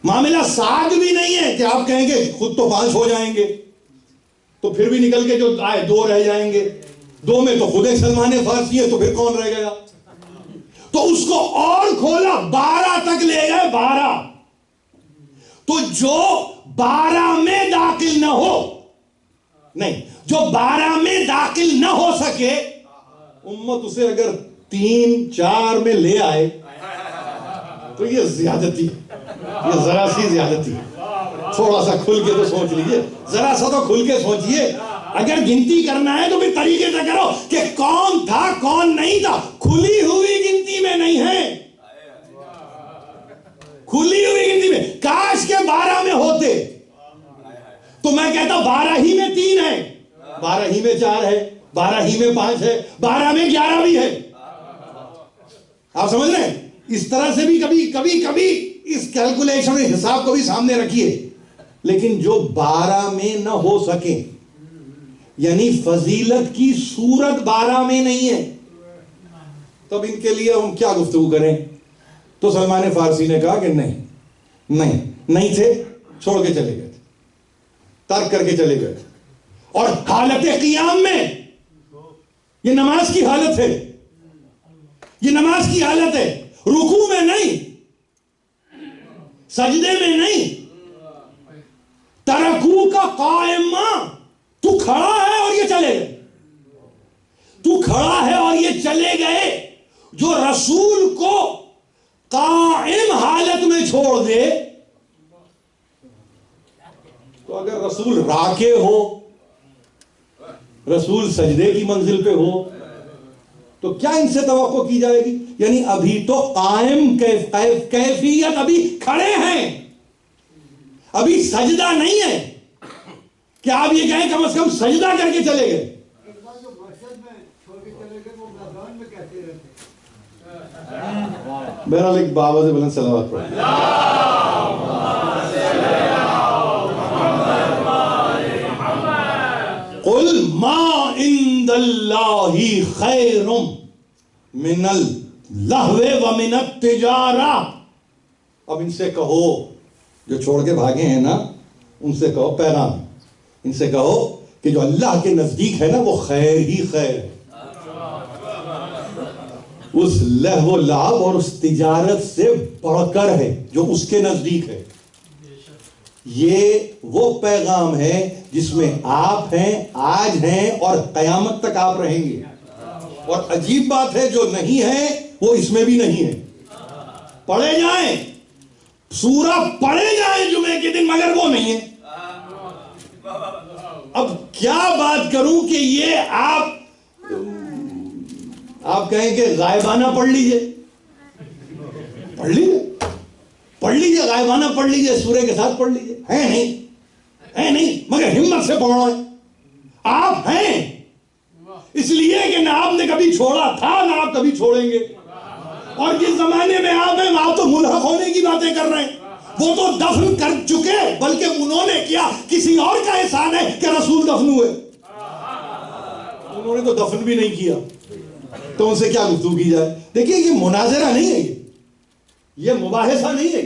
معاملہ 7 بھی نہیں ہے کہ آپ کہیں گے خود تو 5 ہو جائیں گے، تو پھر بھی نکل کے جو آئے 2 رہ جائیں گے. 2 میں تو خود ایک سلمان فارسی ہے، تو پھر کون رہ گیا؟ تو اس کو اور کھولا، 12 تک لے گئے. 12 تو جو 12 میں داخل نہ ہو، نہیں جو 12 میں داخل نہ ہو سکے، امت اسے اگر 3-4 میں لے آئے تو یہ زیادتی، یہ ذرا سی زیادتی. تھوڑا سا کھل کے تو سوچ لیجئے، ذرا سا تو کھل کے سوچئے. اگر گنتی کرنا ہے تو پھر طریقے سے کرو کہ کون تھا کون نہیں تھا. کھلی ہوئی گنتی میں نہیں ہے، کھلی ہوئی گنتی میں. کاش کے 12 میں ہوتے تو میں کہتا 12 ہی میں 3 ہے، 12 ہی میں 4 ہے، 12 ہی میں 5 ہے، 12 میں 11 بھی ہے. آپ سمجھ رہے ہیں؟ اس طرح سے بھی کبھی اس کیلکولیشن حساب کو بھی سامنے رکھیے. لیکن جو 12 میں نہ ہو سکے، یعنی فضیلت کی صورت 12 میں نہیں ہے، تب ان کے لیے ہم کیا گفتگو کریں؟ تو سلمان فارسی نے کہا کہ نہیں تھے، چھوڑ کے چلے گئے تھے، ترک کر کے چلے گئے تھے. اور حالت قیام میں، یہ نماز کی حالت ہے، یہ نماز کی حالت ہے. رکوع میں نہیں، سجدے میں نہیں، ترکو کا قائمہ. تو کھڑا ہے اور یہ چلے گئے، تو کھڑا ہے اور یہ چلے گئے. جو رسول کو قائم حالت میں چھوڑ دے، تو اگر رسول راکع ہو، رسول سجدے کی منزل پہ ہو، تو کیا ان سے توقع کی جائے گی؟ یعنی ابھی تو قائم کیفیت، ابھی کھڑے ہیں، ابھی سجدہ نہیں ہے کہ آپ یہ کہیں کم از کم سجدہ کر کے چلے گئے. بہرحال ایک بابا سے بلند صلوات پڑھیں. قل ما عند اللہ خیر من اللہو ومن التجارہ. اب ان سے کہو، جو چھوڑ کے بھاگے ہیں نا، ان سے کہو پیغام، ان سے کہو کہ جو اللہ کے نزدیک ہے نا وہ خیر ہی خیر ہے. اس لہو و لعب اور اس تجارت سے بڑھ کر ہے جو اس کے نزدیک ہے. یہ وہ پیغام ہے جس میں آپ ہیں، آج ہیں اور قیامت تک آپ رہیں گے. اور عجیب بات ہے جو نہیں ہے وہ اس میں بھی نہیں ہے. پڑھے جائیں، سورہ پڑھے جائیں جمعے کے دن، مگر وہ نہیں ہے. اب کیا بات کروں کہ یہ آپ کہیں کہ غائبانہ پڑھ لیجئے، پڑھ لیجئے غائبانہ پڑھ لیجئے، سورہ کے ساتھ پڑھ لیجئے. ہے نہیں مگر ہمت سے پڑھنا ہے. آپ ہیں اس لیے کہ نہ آپ نے کبھی چھوڑا تھا نہ آپ کبھی چھوڑیں گے. اور جس زمانے میں آپ ہیں آپ تو ملحق ہونے کی باتیں کر رہے ہیں. وہ تو دفن کر چکے، بلکہ انہوں نے کیا، کسی اور کا احسان ہے کہ رسول دفن ہوئے. انہوں نے تو دفن بھی نہیں کیا، تو ان سے کیا گفتگو کی جائے؟ دیکھیے یہ مناظرہ نہیں ہے، یہ مباحثہ نہیں ہے.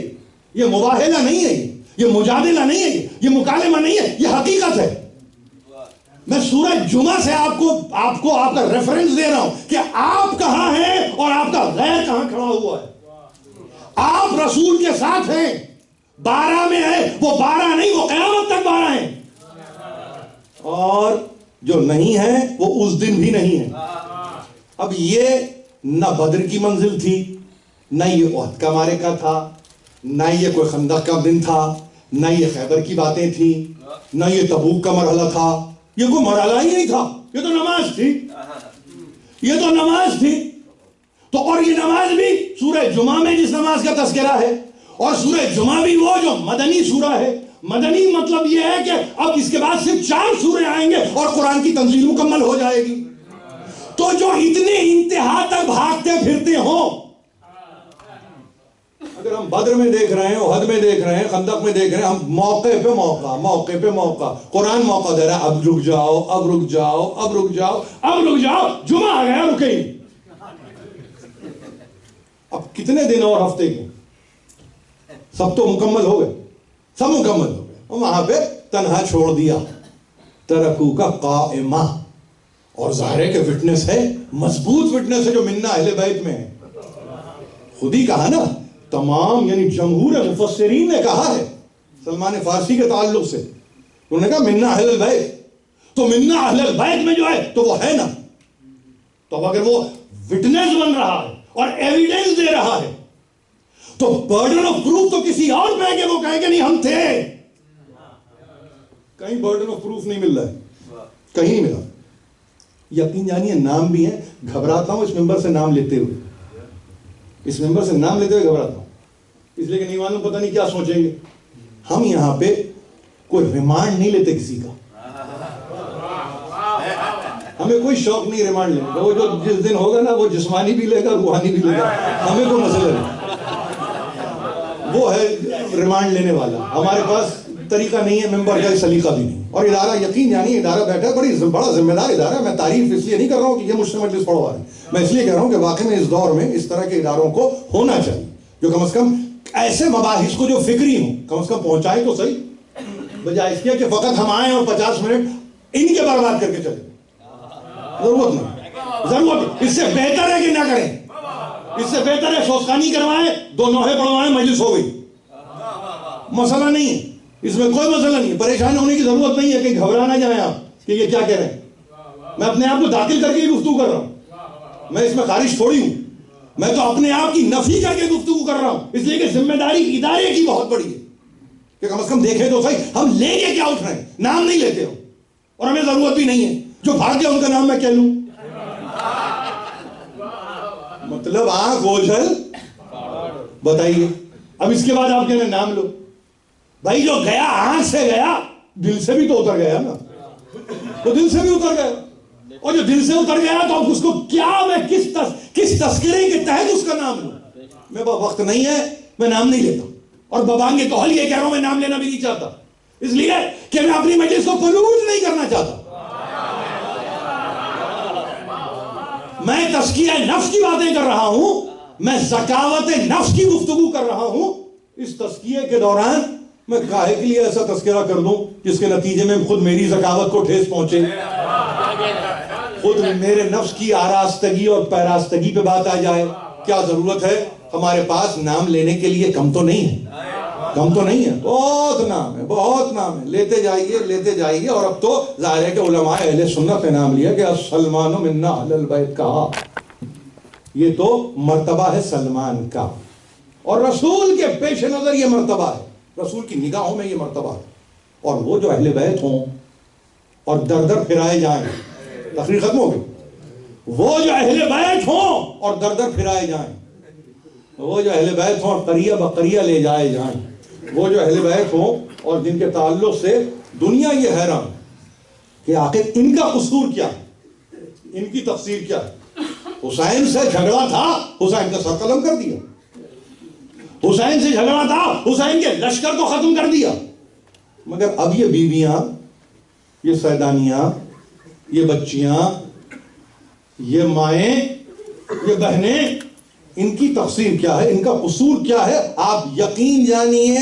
یہ مباہلہ نہیں ہے، یہ مجادلہ نہیں ہے، یہ مکالمہ نہیں ہے، یہ حقیقت ہے. میں سورہ جمعہ سے آپ کو آپ کا ریفرنس دے رہا ہوں کہ آپ کہاں ہیں اور آپ کا غیر کہاں کھڑا ہوا ہے. آپ رسول کے ساتھ ہیں، 12 میں ہے، وہ 12 نہیں، وہ قیامت تک 12 ہیں، اور جو نہیں ہے وہ اس دن بھی نہیں ہے. اب یہ نہ بدر کی منزل تھی، نہ یہ احد کا معرکہ تھا، نہ یہ کوئی خندق کا دن تھا، نہ یہ خیبر کی باتیں تھی، نہ یہ تبوک کا مرحلہ تھا. یہ کوئی مرحلہ ہی نہیں تھا، یہ تو نماز تھی، یہ تو نماز تھی. تو اور یہ نماز بھی سورہ جمعہ میں جس نماز کا تذکرہ ہے، اور سورہ جمعہ بھی وہ جو مدنی سورہ ہے. مدنی مطلب یہ ہے کہ اب اس کے بعد صرف 4 سورے آئیں گے اور قرآن کی تنزیل مکمل ہو جائے گی. تو جو اتنے انتہا تک بھاگتے پھرتے ہوں، اگر ہم بدر میں دیکھ رہے ہیں، احد میں دیکھ رہے ہیں، خندق میں دیکھ رہے ہیں، ہم موقع پہ موقع قرآن موقع دے رہا ہے، اب رک جاؤ، اب رک جاؤ، اب رک جاؤ، اب رک جاؤ. جمعہ آ گیا، رکے ہی. اب کتنے دن اور ہفتے کے؟ سب تو مکمل ہو گئے، سب مکمل ہو گئے. اور وہاں پہ تنہا چھوڑ دیا، ترکو کا قائمہ. اور ظاہر ہے کہ وٹنس ہے، مضبوط وٹنس ہے جو منا اہل بیت میں ہے. خود ہی کہا نا، تمام یعنی جمہور مفسرین نے کہا ہے سلمان فارسی کے تعلق سے، انہوں نے کہا منا اہل بیت. تو منا اہل بیت میں جو ہے تو وہ ہے نا. تو اب اگر وہ وٹنس بن رہا ہے اور ایویڈنس دے رہا ہے تو برڈن آف پروف تو کسی اور پہ ہے کہ وہ کہے کہ نہیں ہم تھے. کہیں برڈن آف پروف نہیں مل رہا ہے، کہیں نہیں ملا. یقین جانیے نام بھی ہیں، گھبراتا ہوں اس ممبر سے نام لیتے ہوئے، اس ممبر سے نام لیتے ہوئے گھبراتا ہوں، اس لیے کہ نہیں معلوم پتہ نہیں کیا سوچیں گے. ہم یہاں پہ کوئی ریمانڈ نہیں لیتے کسی کا، ہمیں کوئی شوق نہیں ریمانڈ لینے کا. وہ جو جس دن ہوگا نا وہ جسمانی بھی لے گا، روحانی بھی لے گا، ہمیں کوئی مسئلہ نہیں. وہ ہے ریمانڈ لینے والا. ہمارے پاس طریقہ نہیں ہے، ممبر کا سلیقہ بھی نہیں. اور ادارہ یقین جانیے ادارہ بیٹھا ہے، بڑا ذمہ دار ادارہ ہے. میں تعریف اس لیے نہیں کر رہا ہوں کہ یہ مجھ سے مجلس پڑھوا رہے ہیں، میں اس لیے کہہ رہا ہوں کہ واقعی میں اس دور میں اس طرح کے اداروں کو ہونا چاہیے جو کم از کم ایسے مباحث کو جو فکری ہوں کم از کم پہنچائے تو صحیح، بجائے اس کے کہ فقط ہم آئیں اور 50 منٹ ان کے برباد کر کے چلیں. ضرورت نہیں. اس سے بہتر ہے کہ نہ کریں، اس سے بہتر ہے سوسکانی کروائیں، 2 نوحے پڑھوائیں، مجلس ہو گئی. مسئلہ نہیں ہے، اس میں کوئی مسئلہ نہیں ہے. پریشان ہونے کی ضرورت نہیں ہے، کہ گھبرا نہ جائیں آپ کہ یہ کیا کہہ رہے ہیں. میں اپنے آپ کو داخل کر کے ہی گفتگو کر رہا ہوں، میں اس میں خارج تھوڑی ہوں. میں تو اپنے آپ کی نفی کر کے گفتگو کر رہا ہوں، اس لیے کہ ذمہ داری ادارے کی بہت بڑی ہے کہ کم از کم دیکھیں تو صحیح ہم لے کے کیا اٹھ رہے ہیں. نام نہیں لیتے ہو اور ہمیں ضرورت بھی نہیں ہے، جو بھاگ گیا ان کا نام میں کہہ لوں. مطلب آنکھ اوجھل بتائیے. اب اس کے بعد آپ کہنے نام لو. بھائی جو گیا آنکھ سے گیا، دل سے بھی تو اتر گیا نا، تو دل سے بھی اتر گیا. اور جو دل سے اتر گیا تو اب اس کو کیا میں کس تذکرے کے تحت اس کا نام لوں. میں وقت نہیں ہے، میں نام نہیں لیتا. اور ببانگ توحل یہ کہہ رہا ہوں، میں نام لینا بھی نہیں چاہتا، اس لیے کہ میں اپنی مجلس کو پلوٹ نہیں کرنا چاہتا. میں تزکیہ نفس کی باتیں کر رہا ہوں، میں ذکاوت نفس کی گفتگو کر رہا ہوں. اس تزکیے کے دوران میں کاہے کے لیے ایسا تذکرہ کر دوں جس کے نتیجے میں خود میری ذکاوت کو ٹھیس پہنچے، خود میرے نفس کی آراستگی اور پیراستگی پہ بات آ جائے. کیا ضرورت ہے؟ ہمارے پاس نام لینے کے لیے کم تو نہیں ہے، کم تو نہیں ہے، بہت نام ہے، بہت نام ہے. لیتے جائیے. اور اب تو ظاہر ہے کہ علماء اہل سنت نے نام لیا کہ سلمان منا اہل البیت کہا. یہ تو مرتبہ ہے سلمان کا، اور رسول کے پیش نظر یہ مرتبہ ہے، رسول کی نگاہوں میں یہ مرتبہ ہے. اور وہ جو اہل بیت ہوں اور در در پھرائے جائیں، تقریر ختم ہو گئی. وہ جو اہل بیت ہوں اور در در پھرائے جائیں، وہ جو اہل بیت ہوں اور قریہ بقریہ لے جائے جائیں، وہ جو اہل بیت ہوں اور جن کے تعلق سے دنیا یہ حیران کہ آخر ان کا قصور کیا ہے، ان کی تفسیر کیا ہے. حسین سے جھگڑا تھا، حسین کا سر قلم کر دیا. حسین سے جھگڑا تھا، حسین کے لشکر کو ختم کر دیا. مگر اب یہ بیویاں، یہ سیدانیاں، یہ بچیاں، یہ مائیں، یہ بہنیں ان کی تقصیر کیا ہے, ان کا قصور کیا ہے, آپ یقین جانیے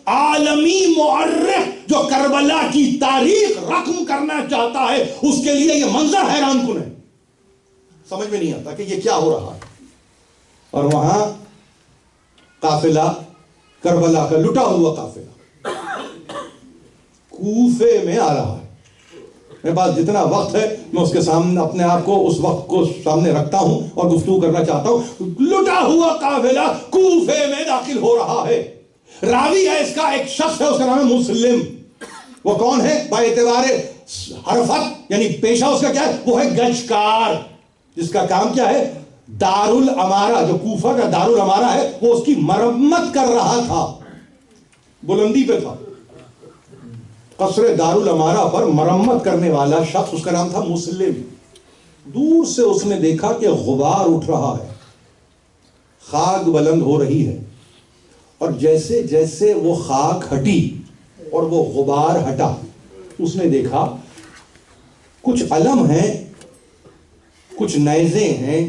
عالمی مورخ جو کربلا کی تاریخ رقم کرنا چاہتا ہے اس کے لیے یہ منظر حیران کن ہے. سمجھ میں نہیں آتا کہ یہ کیا ہو رہا ہے. اور وہاں قافلہ کربلا کا لٹا ہوا قافلہ کوفے میں آ رہا ہے. میرے پاس جتنا وقت ہے میں اس کے سامنے اپنے آپ کو اس وقت کو سامنے رکھتا ہوں اور گفتگو کرنا چاہتا ہوں. لٹا ہوا قافلہ کوفے میں داخل ہو رہا ہے. راوی ہے اس کا ایک شخص ہے, اس کا نام ہے مسلم. وہ کون ہے؟ با اعتبار حرفت یعنی پیشہ اس کا کیا ہے؟ وہ ہے گچکار, جس کا کام کیا ہے؟ دارالامارہ, جو کوفہ کا دارالامارہ ہے, وہ اس کی مرمت کر رہا تھا. بلندی پہ تھا, قصر دارالامارہ پر مرمت کرنے والا شخص, اس کا نام تھا مسلم. دور سے اس نے دیکھا کہ غبار اٹھ رہا ہے, خاک بلند ہو رہی ہے, اور جیسے جیسے وہ خاک ہٹی اور وہ غبار ہٹا, اس نے دیکھا کچھ علم ہیں, کچھ نیزے ہیں.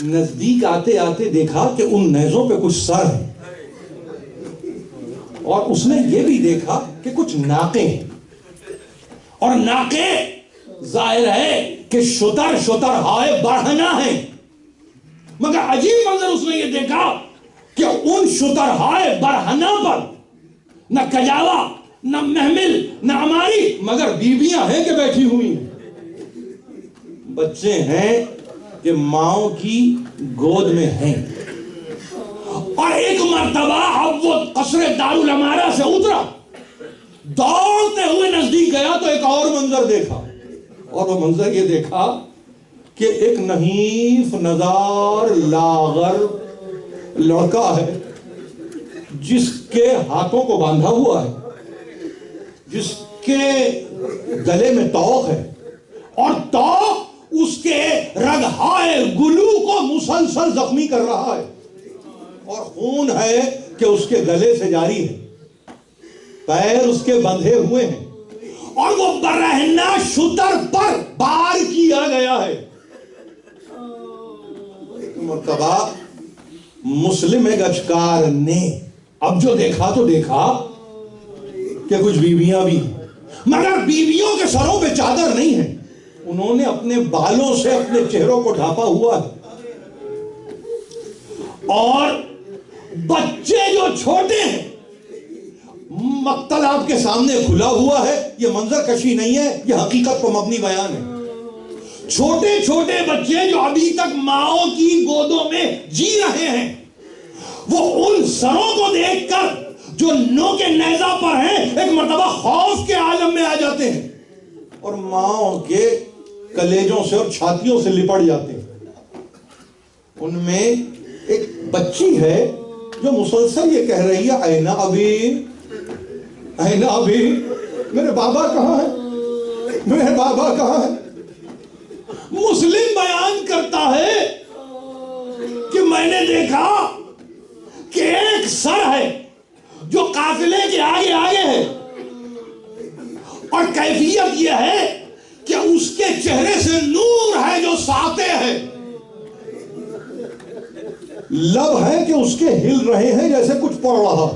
نزدیک آتے آتے دیکھا کہ ان نیزوں پہ کچھ سر ہیں, اور اس نے یہ بھی دیکھا کہ کچھ ناقے ہیں, اور ناقے ظاہر ہے کہ شتر ہائے بڑھنا ہے. مگر عجیب منظر اس نے یہ دیکھا کہ ان شتر ہائے برہنہ پر نہ کجاوا, نہ محمل, نہ اماری, مگر بیویاں ہیں کہ بیٹھی ہوئی ہیں, بچے ہیں کہ ماؤں کی گود میں ہیں. اور ایک مرتبہ اب وہ قصر دارالامارہ سے اترا, دوڑتے ہوئے نزدیک گیا تو ایک اور منظر دیکھا. اور وہ منظر یہ دیکھا کہ ایک نحیف نزار لاغر لڑکا ہے, جس کے ہاتھوں کو باندھا ہوا ہے, جس کے گلے میں توق ہے, اور توق اس کے رگہائے گلو کو مسلسل زخمی کر رہا ہے, اور خون ہے کہ اس کے گلے سے جاری ہے, پیر اس کے بندھے ہوئے ہیں, اور وہ برہنہ شتر پر بار کیا گیا ہے. مرتبہ مسلم گچکار نے اب جو دیکھا تو دیکھا کہ کچھ بیویاں بھی ہیں, مگر بیویوں کے سروں پہ چادر نہیں ہے. انہوں نے اپنے بالوں سے اپنے چہروں کو ڈھانپا ہوا ہے, اور بچے جو چھوٹے ہیں, مقتل آپ کے سامنے کھلا ہوا ہے. یہ منظر کشی نہیں ہے, یہ حقیقت کو مبنی بیان ہے. چھوٹے چھوٹے بچے جو ابھی تک ماؤں کی گودوں میں جی رہے ہیں, وہ ان سروں کو دیکھ کر جو نو کے نیزہ پر ہیں ایک مرتبہ خوف کے عالم میں آ جاتے ہیں, اور ماؤں کے کلیجوں سے اور چھاتیوں سے لپٹ جاتے ہیں. ان میں ایک بچی ہے جو مسلسل یہ کہہ رہی ہے, اینا ابھی, اینا ابھی, میرے بابا کہاں ہے, میرے بابا کہاں ہے. مسلم بیان کرتا ہے کہ میں نے دیکھا کہ ایک سر ہے جو قافلے کے آگے آگے ہے, اور کیفیت یہ ہے کہ اس کے چہرے سے نور ہے جو ساطع ہے, لب ہے کہ اس کے ہل رہے ہیں جیسے کچھ پڑھ رہا.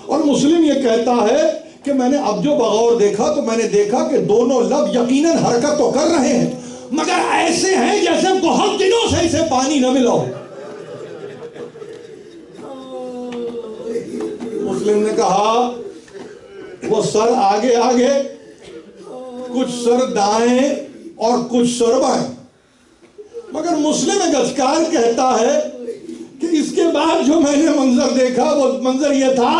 اور مسلم یہ کہتا ہے کہ میں نے اب جو بغور دیکھا تو میں نے دیکھا کہ دونوں لب یقیناً حرکت تو کر رہے ہیں, مگر ایسے ہیں جیسے بہت دنوں سے اسے پانی نہ ملا ہو. مسلم نے کہا وہ سر آگے آگے, کچھ سر دائیں اور کچھ سر بائیں. مگر مسلم گچکار کہتا ہے کہ اس کے بعد جو میں نے منظر دیکھا وہ منظر یہ تھا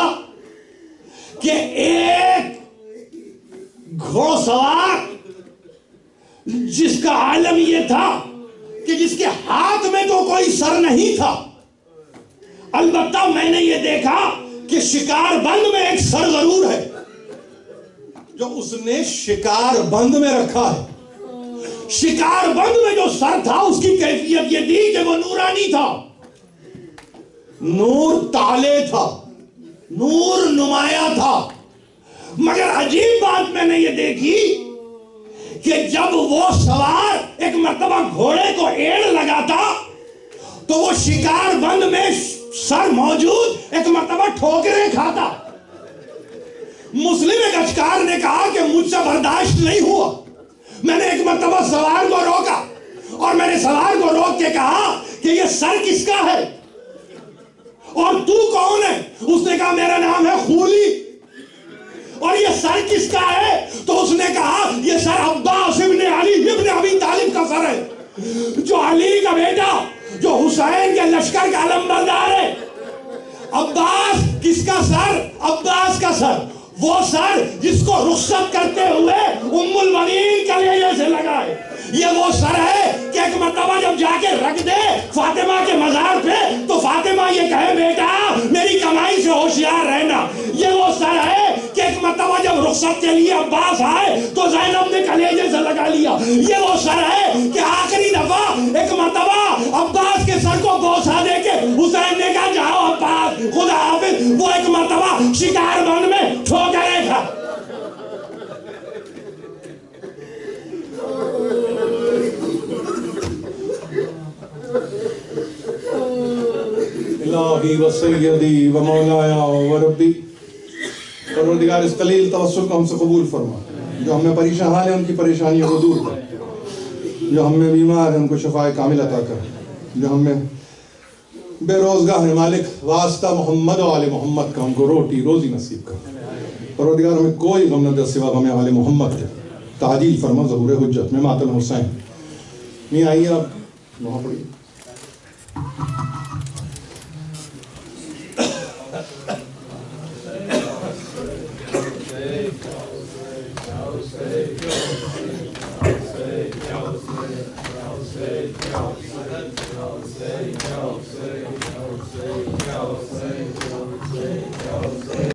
کہ ایک گھوڑ سوار جس کا عالم یہ تھا کہ جس کے ہاتھ میں تو کوئی سر نہیں تھا, البتہ میں نے یہ دیکھا کہ شکار بند میں ایک سر ضرور ہے جو اس نے شکار بند میں رکھا ہے. شکار بند میں جو سر تھا اس کی کیفیت یہ تھی کہ وہ نورانی تھا, نور تالے تھا, نور نمایاں تھا. مگر عجیب بات میں نے یہ دیکھی کہ جب وہ سوار ایک مرتبہ گھوڑے کو ایڑ لگاتا تو وہ شکار بند میں سر موجود ایک مرتبہ ٹھوکریں کھاتا. مسلم ایک اشکار نے کہا کہ مجھ سے برداشت نہیں ہوا. میں نے ایک مرتبہ سوار کو روکا اور میں نے سوار کو روک کے کہا کہ یہ سر کس کا ہے اور تو کون ہے؟ اس نے کہا میرا نام ہے خولی. اور یہ سر کس کا ہے؟ تو اس نے کہا یہ سر عباس ابن علی ابن ابی طالب کا سر ہے، جو علی کا بیٹا، جو حسین کے لشکر کا علمبردار ہے. عباس کس کا سر؟ عباس کا سر، وہ سر جس کو رخصت کرتے ہوئے ام المؤمنین کلیجے سے لگا ہے. یہ وہ سر ہے کہ ایک مرتبہ جب جا کے رکھ دے فاطمہ کے مزار پہ تو فاطمہ یہ کہے بیٹا میری کمائی سے ہوشیار رہنا. یہ وہ سر ہے کہ ایک مرتبہ جب رخصت کے لیے عباس آئے تو زینب نے کلیجے سے لگا لیا. یہ وہ سر ہے کہ آخری دفعہ ایک مرتبہ عباس کے سر کو بوسہ دے کے حسین نے کہا جاؤ عباس خدا حافظ. وہ ایک مرتبہ شکار بند میں ٹھوکریں کھا. الہی و سیدی و مولایا و ربی، پروردگار اس قلیل توسل کو ہم سے قبول فرما. جو ہم میں پریشان ہیں ان کی پریشانیوں کو دور کر، جو ہم میں بیمار ہیں ان کو شفاء کامل عطا کر، جو ہم میں بے روزگار ہیں مالک واسطہ محمد و آل محمد کا ان کو روٹی روزی نصیب کر. پروردگار ہمیں کوئی غم نہ دے سوا غم آل محمد کے. تعجیل فرما ظہور حجت میں ماتم حسین. نہیں آئیے آپ وہاں پڑھیے. Say,